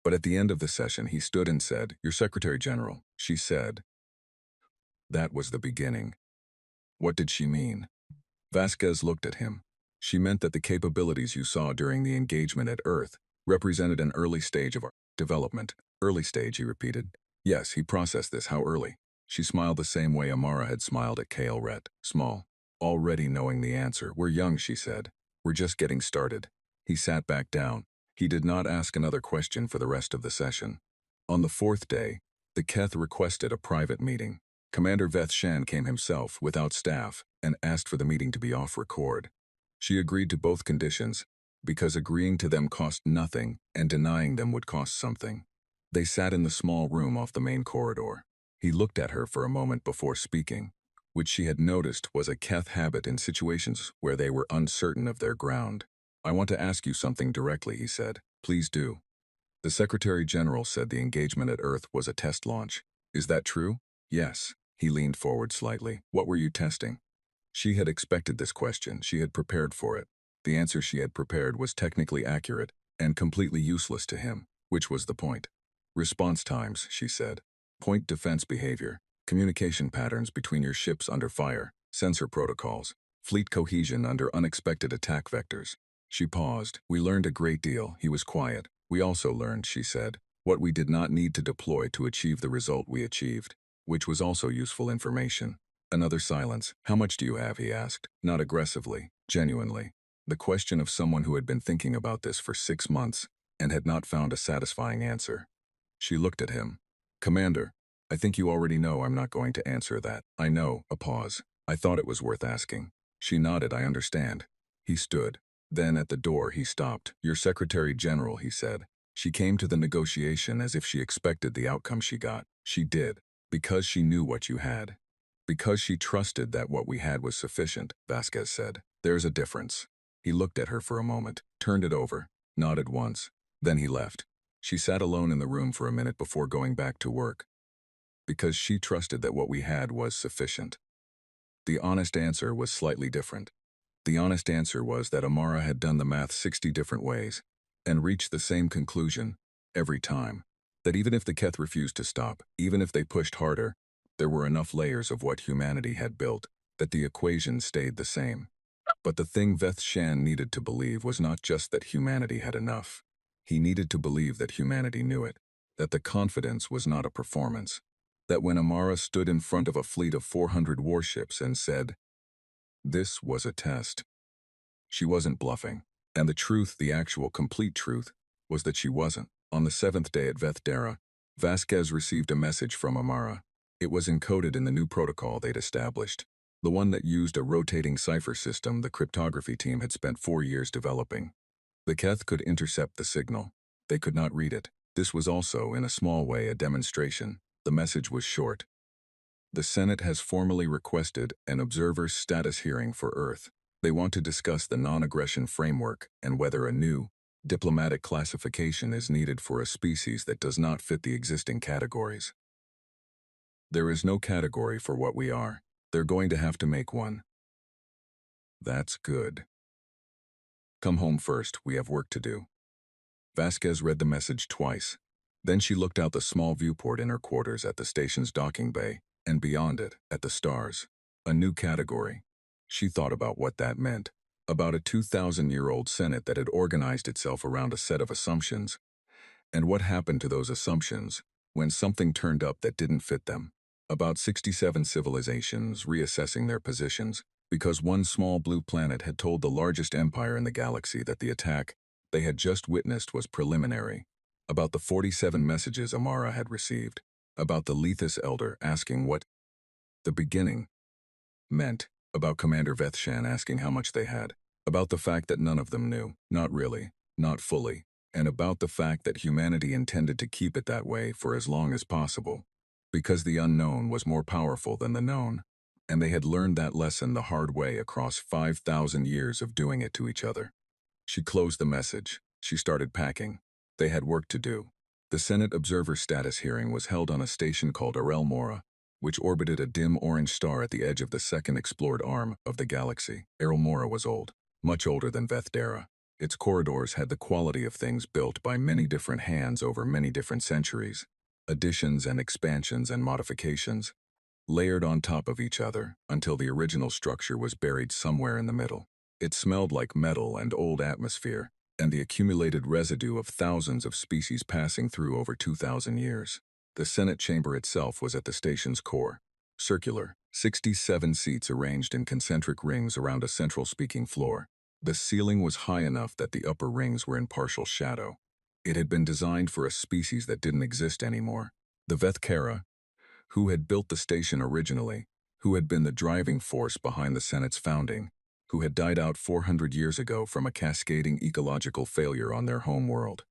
But at the end of the session, he stood and said, "Your Secretary General," she said. That was the beginning. What did she mean? Vasquez looked at him. She meant that the capabilities you saw during the engagement at Earth represented an early stage of our development. "Early stage," he repeated. "Yes, he processed this. How early?" She smiled the same way Amara had smiled at Kale Rhett. Small. Already knowing the answer. "We're young," she said. "We're just getting started." He sat back down. He did not ask another question for the rest of the session. On the 4th day, the Keth requested a private meeting. Commander Veth Shan came himself, without staff, and asked for the meeting to be off record. She agreed to both conditions, because agreeing to them cost nothing and denying them would cost something. They sat in the small room off the main corridor. He looked at her for a moment before speaking, which she had noticed was a Keth habit in situations where they were uncertain of their ground. "I want to ask you something directly," he said. "Please do." The Secretary General said the engagement at Earth was a test launch. "Is that true?" "Yes." He leaned forward slightly. "What were you testing?" She had expected this question. She had prepared for it. The answer she had prepared was technically accurate and completely useless to him, which was the point. "Response times," she said. "Point defense behavior, communication patterns between your ships under fire, sensor protocols, fleet cohesion under unexpected attack vectors." She paused. "We learned a great deal." He was quiet. "We also learned," she said, "what we did not need to deploy to achieve the result we achieved, which was also useful information." Another silence. "How much do you have?" he asked, not aggressively, genuinely. The question of someone who had been thinking about this for 6 months and had not found a satisfying answer. She looked at him. "Commander, I think you already know I'm not going to answer that." "I know." A pause. "I thought it was worth asking." She nodded. "I understand." He stood. Then at the door he stopped. "Your Secretary General," he said. She came to the negotiation as if she expected the outcome she got. She did. "Because she knew what you had. Because she trusted that what we had was sufficient," Vasquez said. "There's a difference." He looked at her for a moment, turned it over, nodded once. Then he left. She sat alone in the room for a minute before going back to work. Because she trusted that what we had was sufficient. The honest answer was slightly different. The honest answer was that Amara had done the math 60 different ways and reached the same conclusion every time. That even if the Keth refused to stop, even if they pushed harder, there were enough layers of what humanity had built that the equation stayed the same. But the thing Veth Shan needed to believe was not just that humanity had enough. He needed to believe that humanity knew it, that the confidence was not a performance, that when Amara stood in front of a fleet of 400 warships and said, "This was a test," she wasn't bluffing. And the truth, the actual complete truth, was that she wasn't. On the 7th day at Veth Dara, Vasquez received a message from Amara. It was encoded in the new protocol they'd established, the one that used a rotating cipher system the cryptography team had spent 4 years developing. The Keth could intercept the signal. They could not read it. This was also, in a small way, a demonstration. The message was short. The Senate has formally requested an observer status hearing for Earth. They want to discuss the non-aggression framework and whether a new, diplomatic classification is needed for a species that does not fit the existing categories. There is no category for what we are. They're going to have to make one. That's good. Come home first, we have work to do. Vasquez read the message twice. Then she looked out the small viewport in her quarters at the station's docking bay, and beyond it, at the stars. A new category. She thought about what that meant. About a 2,000-year-old Senate that had organized itself around a set of assumptions. And what happened to those assumptions when something turned up that didn't fit them. About 67 civilizations reassessing their positions because one small blue planet had told the largest empire in the galaxy that the attack they had just witnessed was preliminary. About the 47 messages Amara had received. About the Lethus Elder asking what the beginning meant. About Commander Vethshan asking how much they had. About the fact that none of them knew. Not really. Not fully. And about the fact that humanity intended to keep it that way for as long as possible. Because the unknown was more powerful than the known. And they had learned that lesson the hard way across 5,000 years of doing it to each other. She closed the message. She started packing. They had work to do. The Senate Observer Status hearing was held on a station called Arel Mora, which orbited a dim orange star at the edge of the second explored arm of the galaxy. Arel Mora was old, much older than Veth Dara. Its corridors had the quality of things built by many different hands over many different centuries. Additions and expansions and modifications, layered on top of each other until the original structure was buried somewhere in the middle. It smelled like metal and old atmosphere, and the accumulated residue of thousands of species passing through over 2,000 years. The Senate chamber itself was at the station's core, circular, 67 seats arranged in concentric rings around a central speaking floor. The ceiling was high enough that the upper rings were in partial shadow. It had been designed for a species that didn't exist anymore. The Vethkara, who had built the station originally, who had been the driving force behind the Senate's founding, who had died out 400 years ago from a cascading ecological failure on their home world.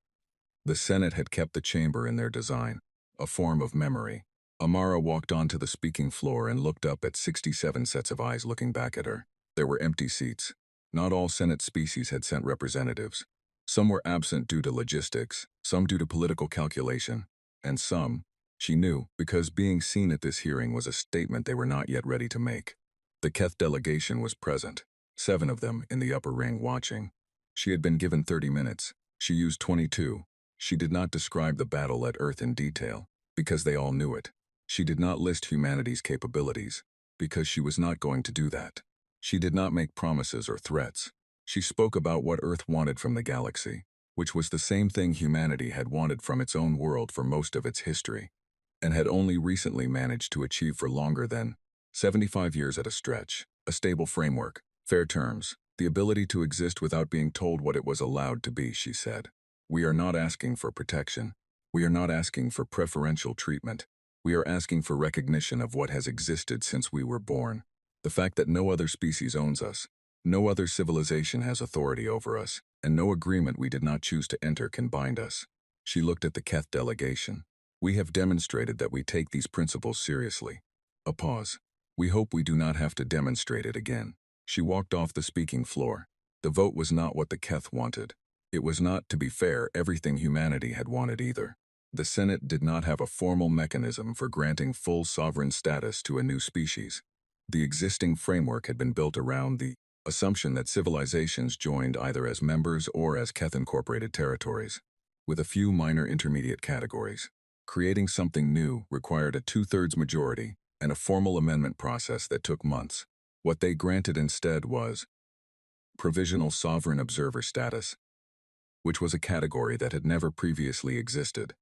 The Senate had kept the chamber in their design, a form of memory. Amara walked onto the speaking floor and looked up at 67 sets of eyes looking back at her. There were empty seats. Not all Senate species had sent representatives. Some were absent due to logistics, some due to political calculation, and some, she knew, because being seen at this hearing was a statement they were not yet ready to make. The Keth delegation was present, 7 of them in the upper ring watching. She had been given 30 minutes. She used 22. She did not describe the battle at Earth in detail, because they all knew it. She did not list humanity's capabilities, because she was not going to do that. She did not make promises or threats. She spoke about what Earth wanted from the galaxy, which was the same thing humanity had wanted from its own world for most of its history, and had only recently managed to achieve for longer than 75 years at a stretch. A stable framework, fair terms, the ability to exist without being told what it was allowed to be, she said. We are not asking for protection. We are not asking for preferential treatment. We are asking for recognition of what has existed since we were born. The fact that no other species owns us, no other civilization has authority over us, and no agreement we did not choose to enter can bind us. She looked at the Keth delegation. We have demonstrated that we take these principles seriously. A pause. We hope we do not have to demonstrate it again. She walked off the speaking floor. The vote was not what the Keth wanted. It was not, to be fair, everything humanity had wanted either. The Senate did not have a formal mechanism for granting full sovereign status to a new species. The existing framework had been built around the assumption that civilizations joined either as members or as Keth-incorporated territories, with a few minor intermediate categories. Creating something new required a 2/3 majority and a formal amendment process that took months. What they granted instead was Provisional Sovereign Observer Status, which was a category that had never previously existed,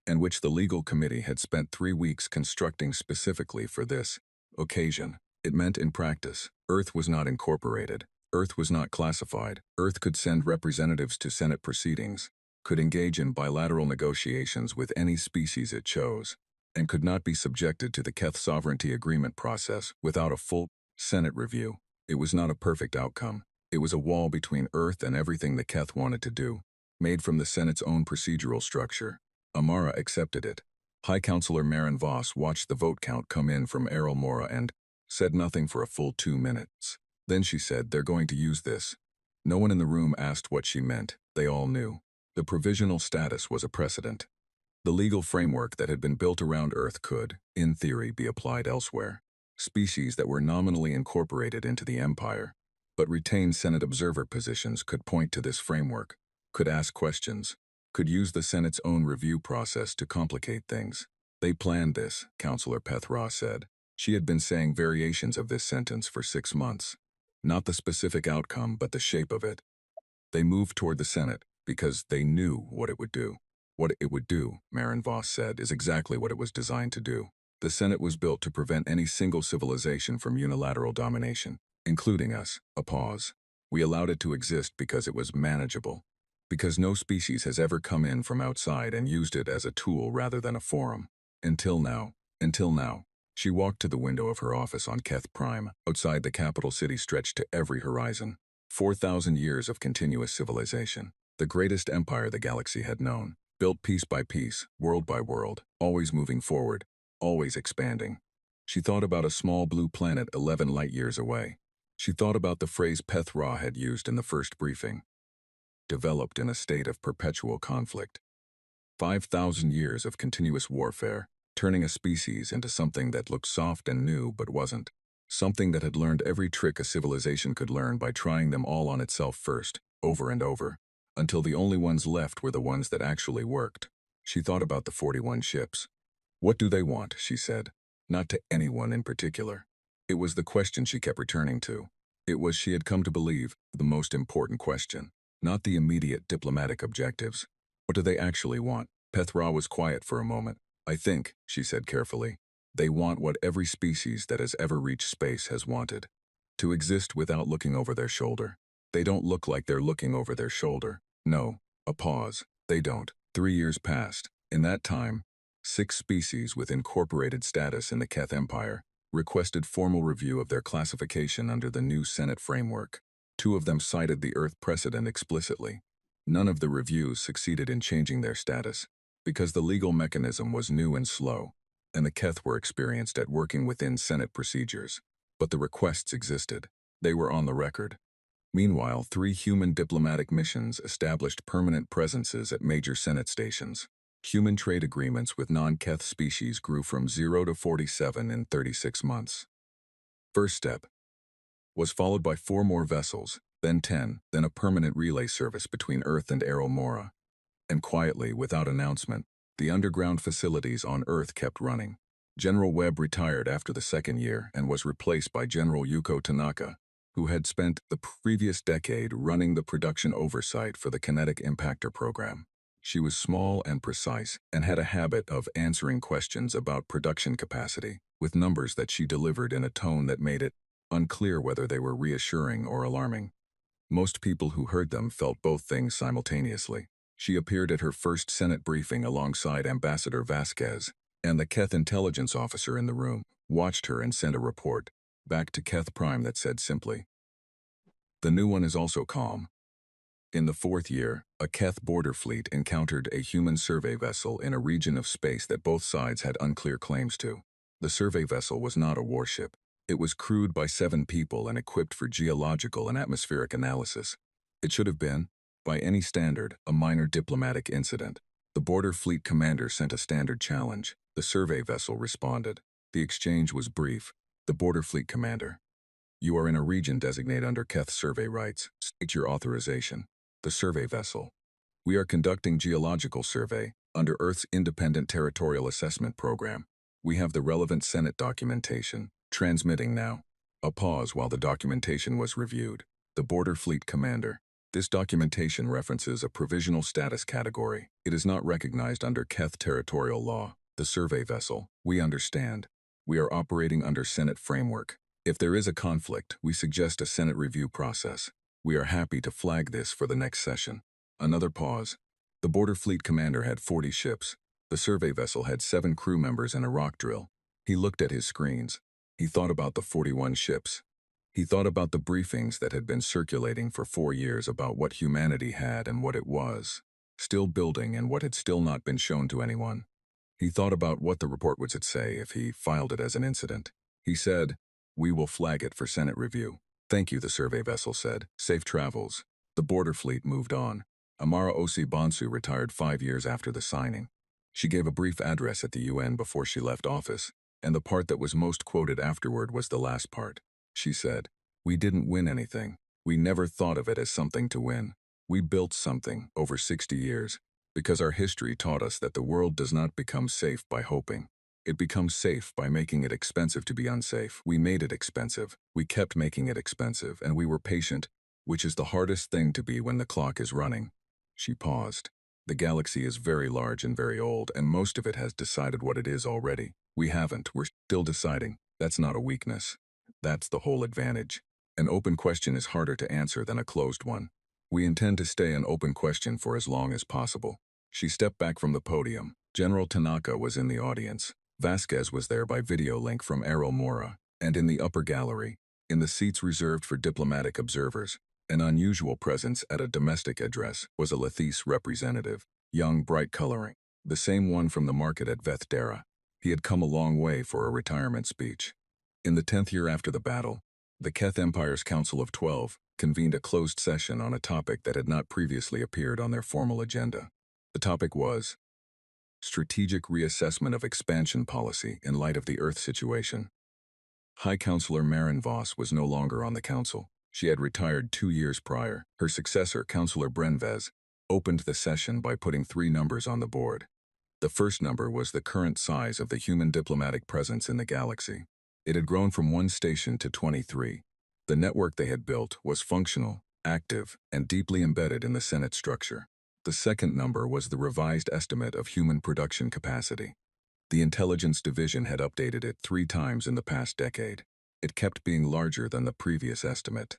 and which the legal committee had spent 3 weeks constructing specifically for this occasion. It meant in practice, Earth was not incorporated, Earth was not classified, Earth could send representatives to Senate proceedings, could engage in bilateral negotiations with any species it chose, and could not be subjected to the Keth sovereignty agreement process without a full Senate review. It was not a perfect outcome. It was a wall between Earth and everything the Keth wanted to do, made from the Senate's own procedural structure. Amara accepted it. High Counselor Marin Voss watched the vote count come in from Errol Mora and said nothing for a full 2 minutes. Then she said, "They're going to use this." No one in the room asked what she meant. They all knew. The provisional status was a precedent. The legal framework that had been built around Earth could, in theory, be applied elsewhere. Species that were nominally incorporated into the Empire, but retained Senate observer positions could point to this framework, could ask questions, could use the Senate's own review process to complicate things. They planned this, Counselor Pethra said. She had been saying variations of this sentence for 6 months. Not the specific outcome, but the shape of it. They moved toward the Senate because they knew what it would do. What it would do, Marin Voss said, is exactly what it was designed to do. The Senate was built to prevent any single civilization from unilateral domination, including us. A pause. We allowed it to exist because it was manageable. Because no species has ever come in from outside and used it as a tool rather than a forum. Until now. She walked to the window of her office on Keth Prime. Outside the capital city stretched to every horizon. 4,000 years of continuous civilization. The greatest empire the galaxy had known. Built piece by piece, world by world, always moving forward, always expanding. She thought about a small blue planet 11 light years away. She thought about the phrase Pethra had used in the first briefing. Developed in a state of perpetual conflict. 5,000 years of continuous warfare, turning a species into something that looked soft and new but wasn't. Something that had learned every trick a civilization could learn by trying them all on itself first, over and over, until the only ones left were the ones that actually worked. She thought about the 41 ships. What do they want, she said. Not to anyone in particular. It was the question she kept returning to. It was, she had come to believe, the most important question. Not the immediate diplomatic objectives. What do they actually want? Pethra was quiet for a moment. I think, she said carefully, they want what every species that has ever reached space has wanted. To exist without looking over their shoulder. They don't look like they're looking over their shoulder. No. A pause. They don't. 3 years passed. In that time, 6 species with incorporated status in the Keth Empire requested formal review of their classification under the new Senate framework. 2 of them cited the Earth precedent explicitly. None of the reviews succeeded in changing their status, because the legal mechanism was new and slow, and the Keth were experienced at working within Senate procedures. But the requests existed. They were on the record. Meanwhile, 3 human diplomatic missions established permanent presences at major Senate stations. Human trade agreements with non-Keth species grew from 0 to 47 in 36 months. First step was followed by 4 more vessels, then 10, then a permanent relay service between Earth and Errol Mora. And quietly, without announcement, the underground facilities on Earth kept running. General Webb retired after the 2nd year and was replaced by General Yuko Tanaka, who had spent the previous decade running the production oversight for the Kinetic Impactor program. She was small and precise and had a habit of answering questions about production capacity with numbers that she delivered in a tone that made it unclear whether they were reassuring or alarming. Most people who heard them felt both things simultaneously. She appeared at her first Senate briefing alongside Ambassador Vasquez, and the Keth intelligence officer in the room watched her and sent a report back to Keth Prime that said simply, "The new one is also calm." In the 4th year, a Keth border fleet encountered a human survey vessel in a region of space that both sides had unclear claims to. The survey vessel was not a warship. It was crewed by 7 people and equipped for geological and atmospheric analysis. It should have been, by any standard, a minor diplomatic incident. The border fleet commander sent a standard challenge. The survey vessel responded. The exchange was brief. The border fleet commander: "You are in a region designated under Keth survey rights. State your authorization." The survey vessel: "We are conducting geological survey under Earth's Independent Territorial Assessment Program. We have the relevant Senate documentation. Transmitting now." A pause while the documentation was reviewed. The Border Fleet Commander. This documentation references a provisional status category. It is not recognized under Keth territorial law. The survey vessel. We understand. We are operating under Senate framework. If there is a conflict, we suggest a Senate review process. We are happy to flag this for the next session. Another pause. The Border Fleet Commander had 40 ships. The survey vessel had 7 crew members and a rock drill. He looked at his screens. He thought about the 41 ships. He thought about the briefings that had been circulating for 4 years about what humanity had and what it was, still building and what had still not been shown to anyone. He thought about what the report would say if he filed it as an incident. He said, "We will flag it for Senate review." "Thank you," the survey vessel said. "Safe travels." The border fleet moved on. Amara Osi Bonsu retired 5 years after the signing. She gave a brief address at the UN before she left office, and the part that was most quoted afterward was the last part. She said, "We didn't win anything. We never thought of it as something to win. We built something over 60 years, because our history taught us that the world does not become safe by hoping. It becomes safe by making it expensive to be unsafe. We made it expensive. We kept making it expensive, and we were patient, which is the hardest thing to be when the clock is running." She paused. "The galaxy is very large and very old, and most of it has decided what it is already. We haven't. We're still deciding. That's not a weakness. That's the whole advantage. An open question is harder to answer than a closed one. We intend to stay an open question for as long as possible." She stepped back from the podium. General Tanaka was in the audience. Vasquez was there by video link from Errol Mora, and in the upper gallery, in the seats reserved for diplomatic observers, an unusual presence at a domestic address was a Lathis representative, young, bright coloring, the same one from the market at Vethdara. He had come a long way for a retirement speech. In the 10th year after the battle, the Keth Empire's Council of 12 convened a closed session on a topic that had not previously appeared on their formal agenda. The topic was strategic reassessment of expansion policy in light of the Earth situation. High Counselor Maren Voss was no longer on the council. She had retired 2 years prior. Her successor, Councillor Brenvez, opened the session by putting 3 numbers on the board. The first number was the current size of the human diplomatic presence in the galaxy. It had grown from 1 station to 23. The network they had built was functional, active, and deeply embedded in the Senate structure. The second number was the revised estimate of human production capacity. The intelligence division had updated it 3 times in the past decade. It kept being larger than the previous estimate.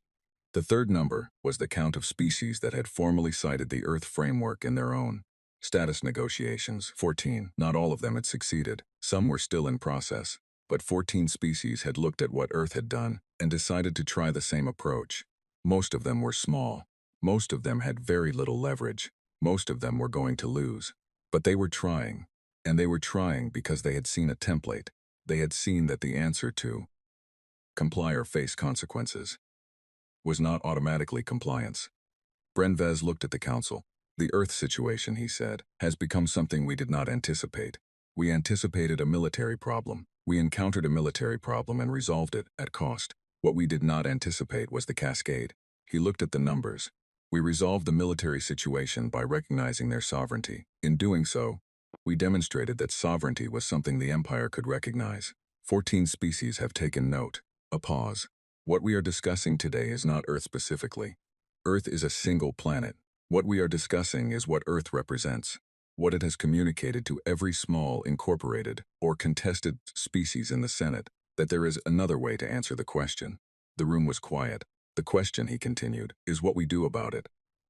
The third number was the count of species that had formally cited the Earth framework in their own status negotiations. 14. Not all of them had succeeded. Some were still in process. But 14 species had looked at what Earth had done and decided to try the same approach. Most of them were small. Most of them had very little leverage. Most of them were going to lose. But they were trying. And they were trying because they had seen a template. They had seen that the answer to comply or face consequences was not automatically compliance. Brenvez looked at the council. "The Earth situation," he said, "has become something we did not anticipate. We anticipated a military problem. We encountered a military problem and resolved it at cost. What we did not anticipate was the cascade." He looked at the numbers. "We resolved the military situation by recognizing their sovereignty. In doing so, we demonstrated that sovereignty was something the Empire could recognize. 14 species have taken note." A pause. "What we are discussing today is not Earth specifically. Earth is a single planet. What we are discussing is what Earth represents, what it has communicated to every small, incorporated, or contested species in the Senate, that there is another way to answer the question." The room was quiet. "The question," he continued, "is what we do about it."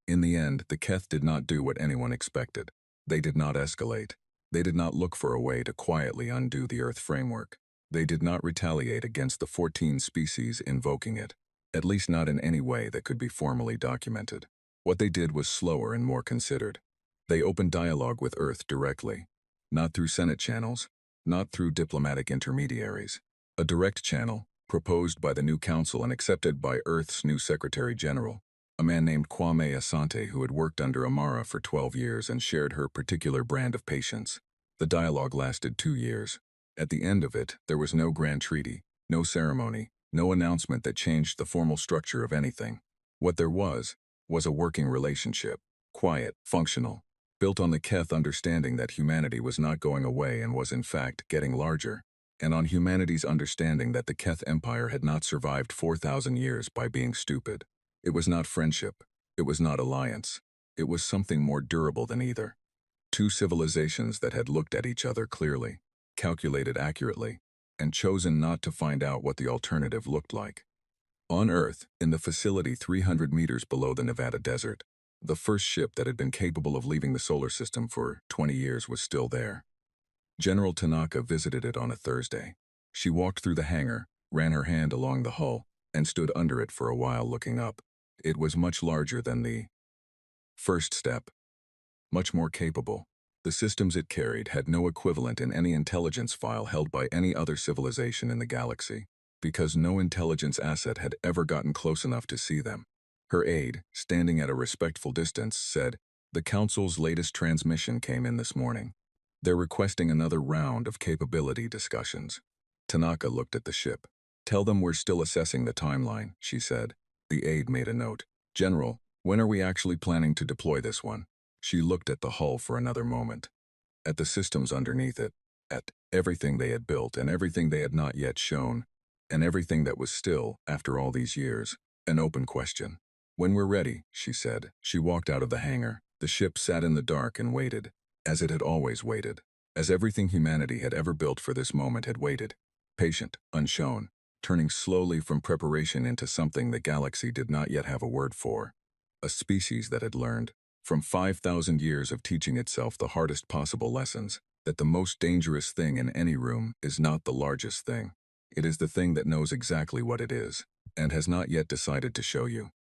In the end, the Keth did not do what anyone expected. They did not escalate. They did not look for a way to quietly undo the Earth framework. They did not retaliate against the 14 species invoking it, at least not in any way that could be formally documented. What they did was slower and more considered. They opened dialogue with Earth directly, not through Senate channels, not through diplomatic intermediaries. A direct channel, proposed by the new council and accepted by Earth's new Secretary General, a man named Kwame Asante who had worked under Amara for 12 years and shared her particular brand of patience. The dialogue lasted 2 years. At the end of it, there was no grand treaty, no ceremony, no announcement that changed the formal structure of anything. What there was a working relationship, quiet, functional, built on the Keth understanding that humanity was not going away and was in fact getting larger, and on humanity's understanding that the Keth Empire had not survived 4,000 years by being stupid. It was not friendship. It was not alliance. It was something more durable than either. Two civilizations that had looked at each other clearly, calculated accurately, and chosen not to find out what the alternative looked like. On Earth, in the facility 300 meters below the Nevada desert, the first ship that had been capable of leaving the solar system for 20 years was still there. General Tanaka visited it on a Thursday. She walked through the hangar, ran her hand along the hull, and stood under it for a while looking up. It was much larger than the first step, much more capable. The systems it carried had no equivalent in any intelligence file held by any other civilization in the galaxy, because no intelligence asset had ever gotten close enough to see them. Her aide, standing at a respectful distance, said, "The Council's latest transmission came in this morning. They're requesting another round of capability discussions." Tanaka looked at the ship. "Tell them we're still assessing the timeline," she said. The aide made a note. "General, when are we actually planning to deploy this one?" She looked at the hull for another moment. At the systems underneath it, at everything they had built and everything they had not yet shown, and everything that was still, after all these years, an open question. "When we're ready," she said. She walked out of the hangar. The ship sat in the dark and waited, as it had always waited, as everything humanity had ever built for this moment had waited, patient, unshown, turning slowly from preparation into something the galaxy did not yet have a word for. A species that had learned, from 5,000 years of teaching itself the hardest possible lessons, that the most dangerous thing in any room is not the largest thing. It is the thing that knows exactly what it is, and has not yet decided to show you.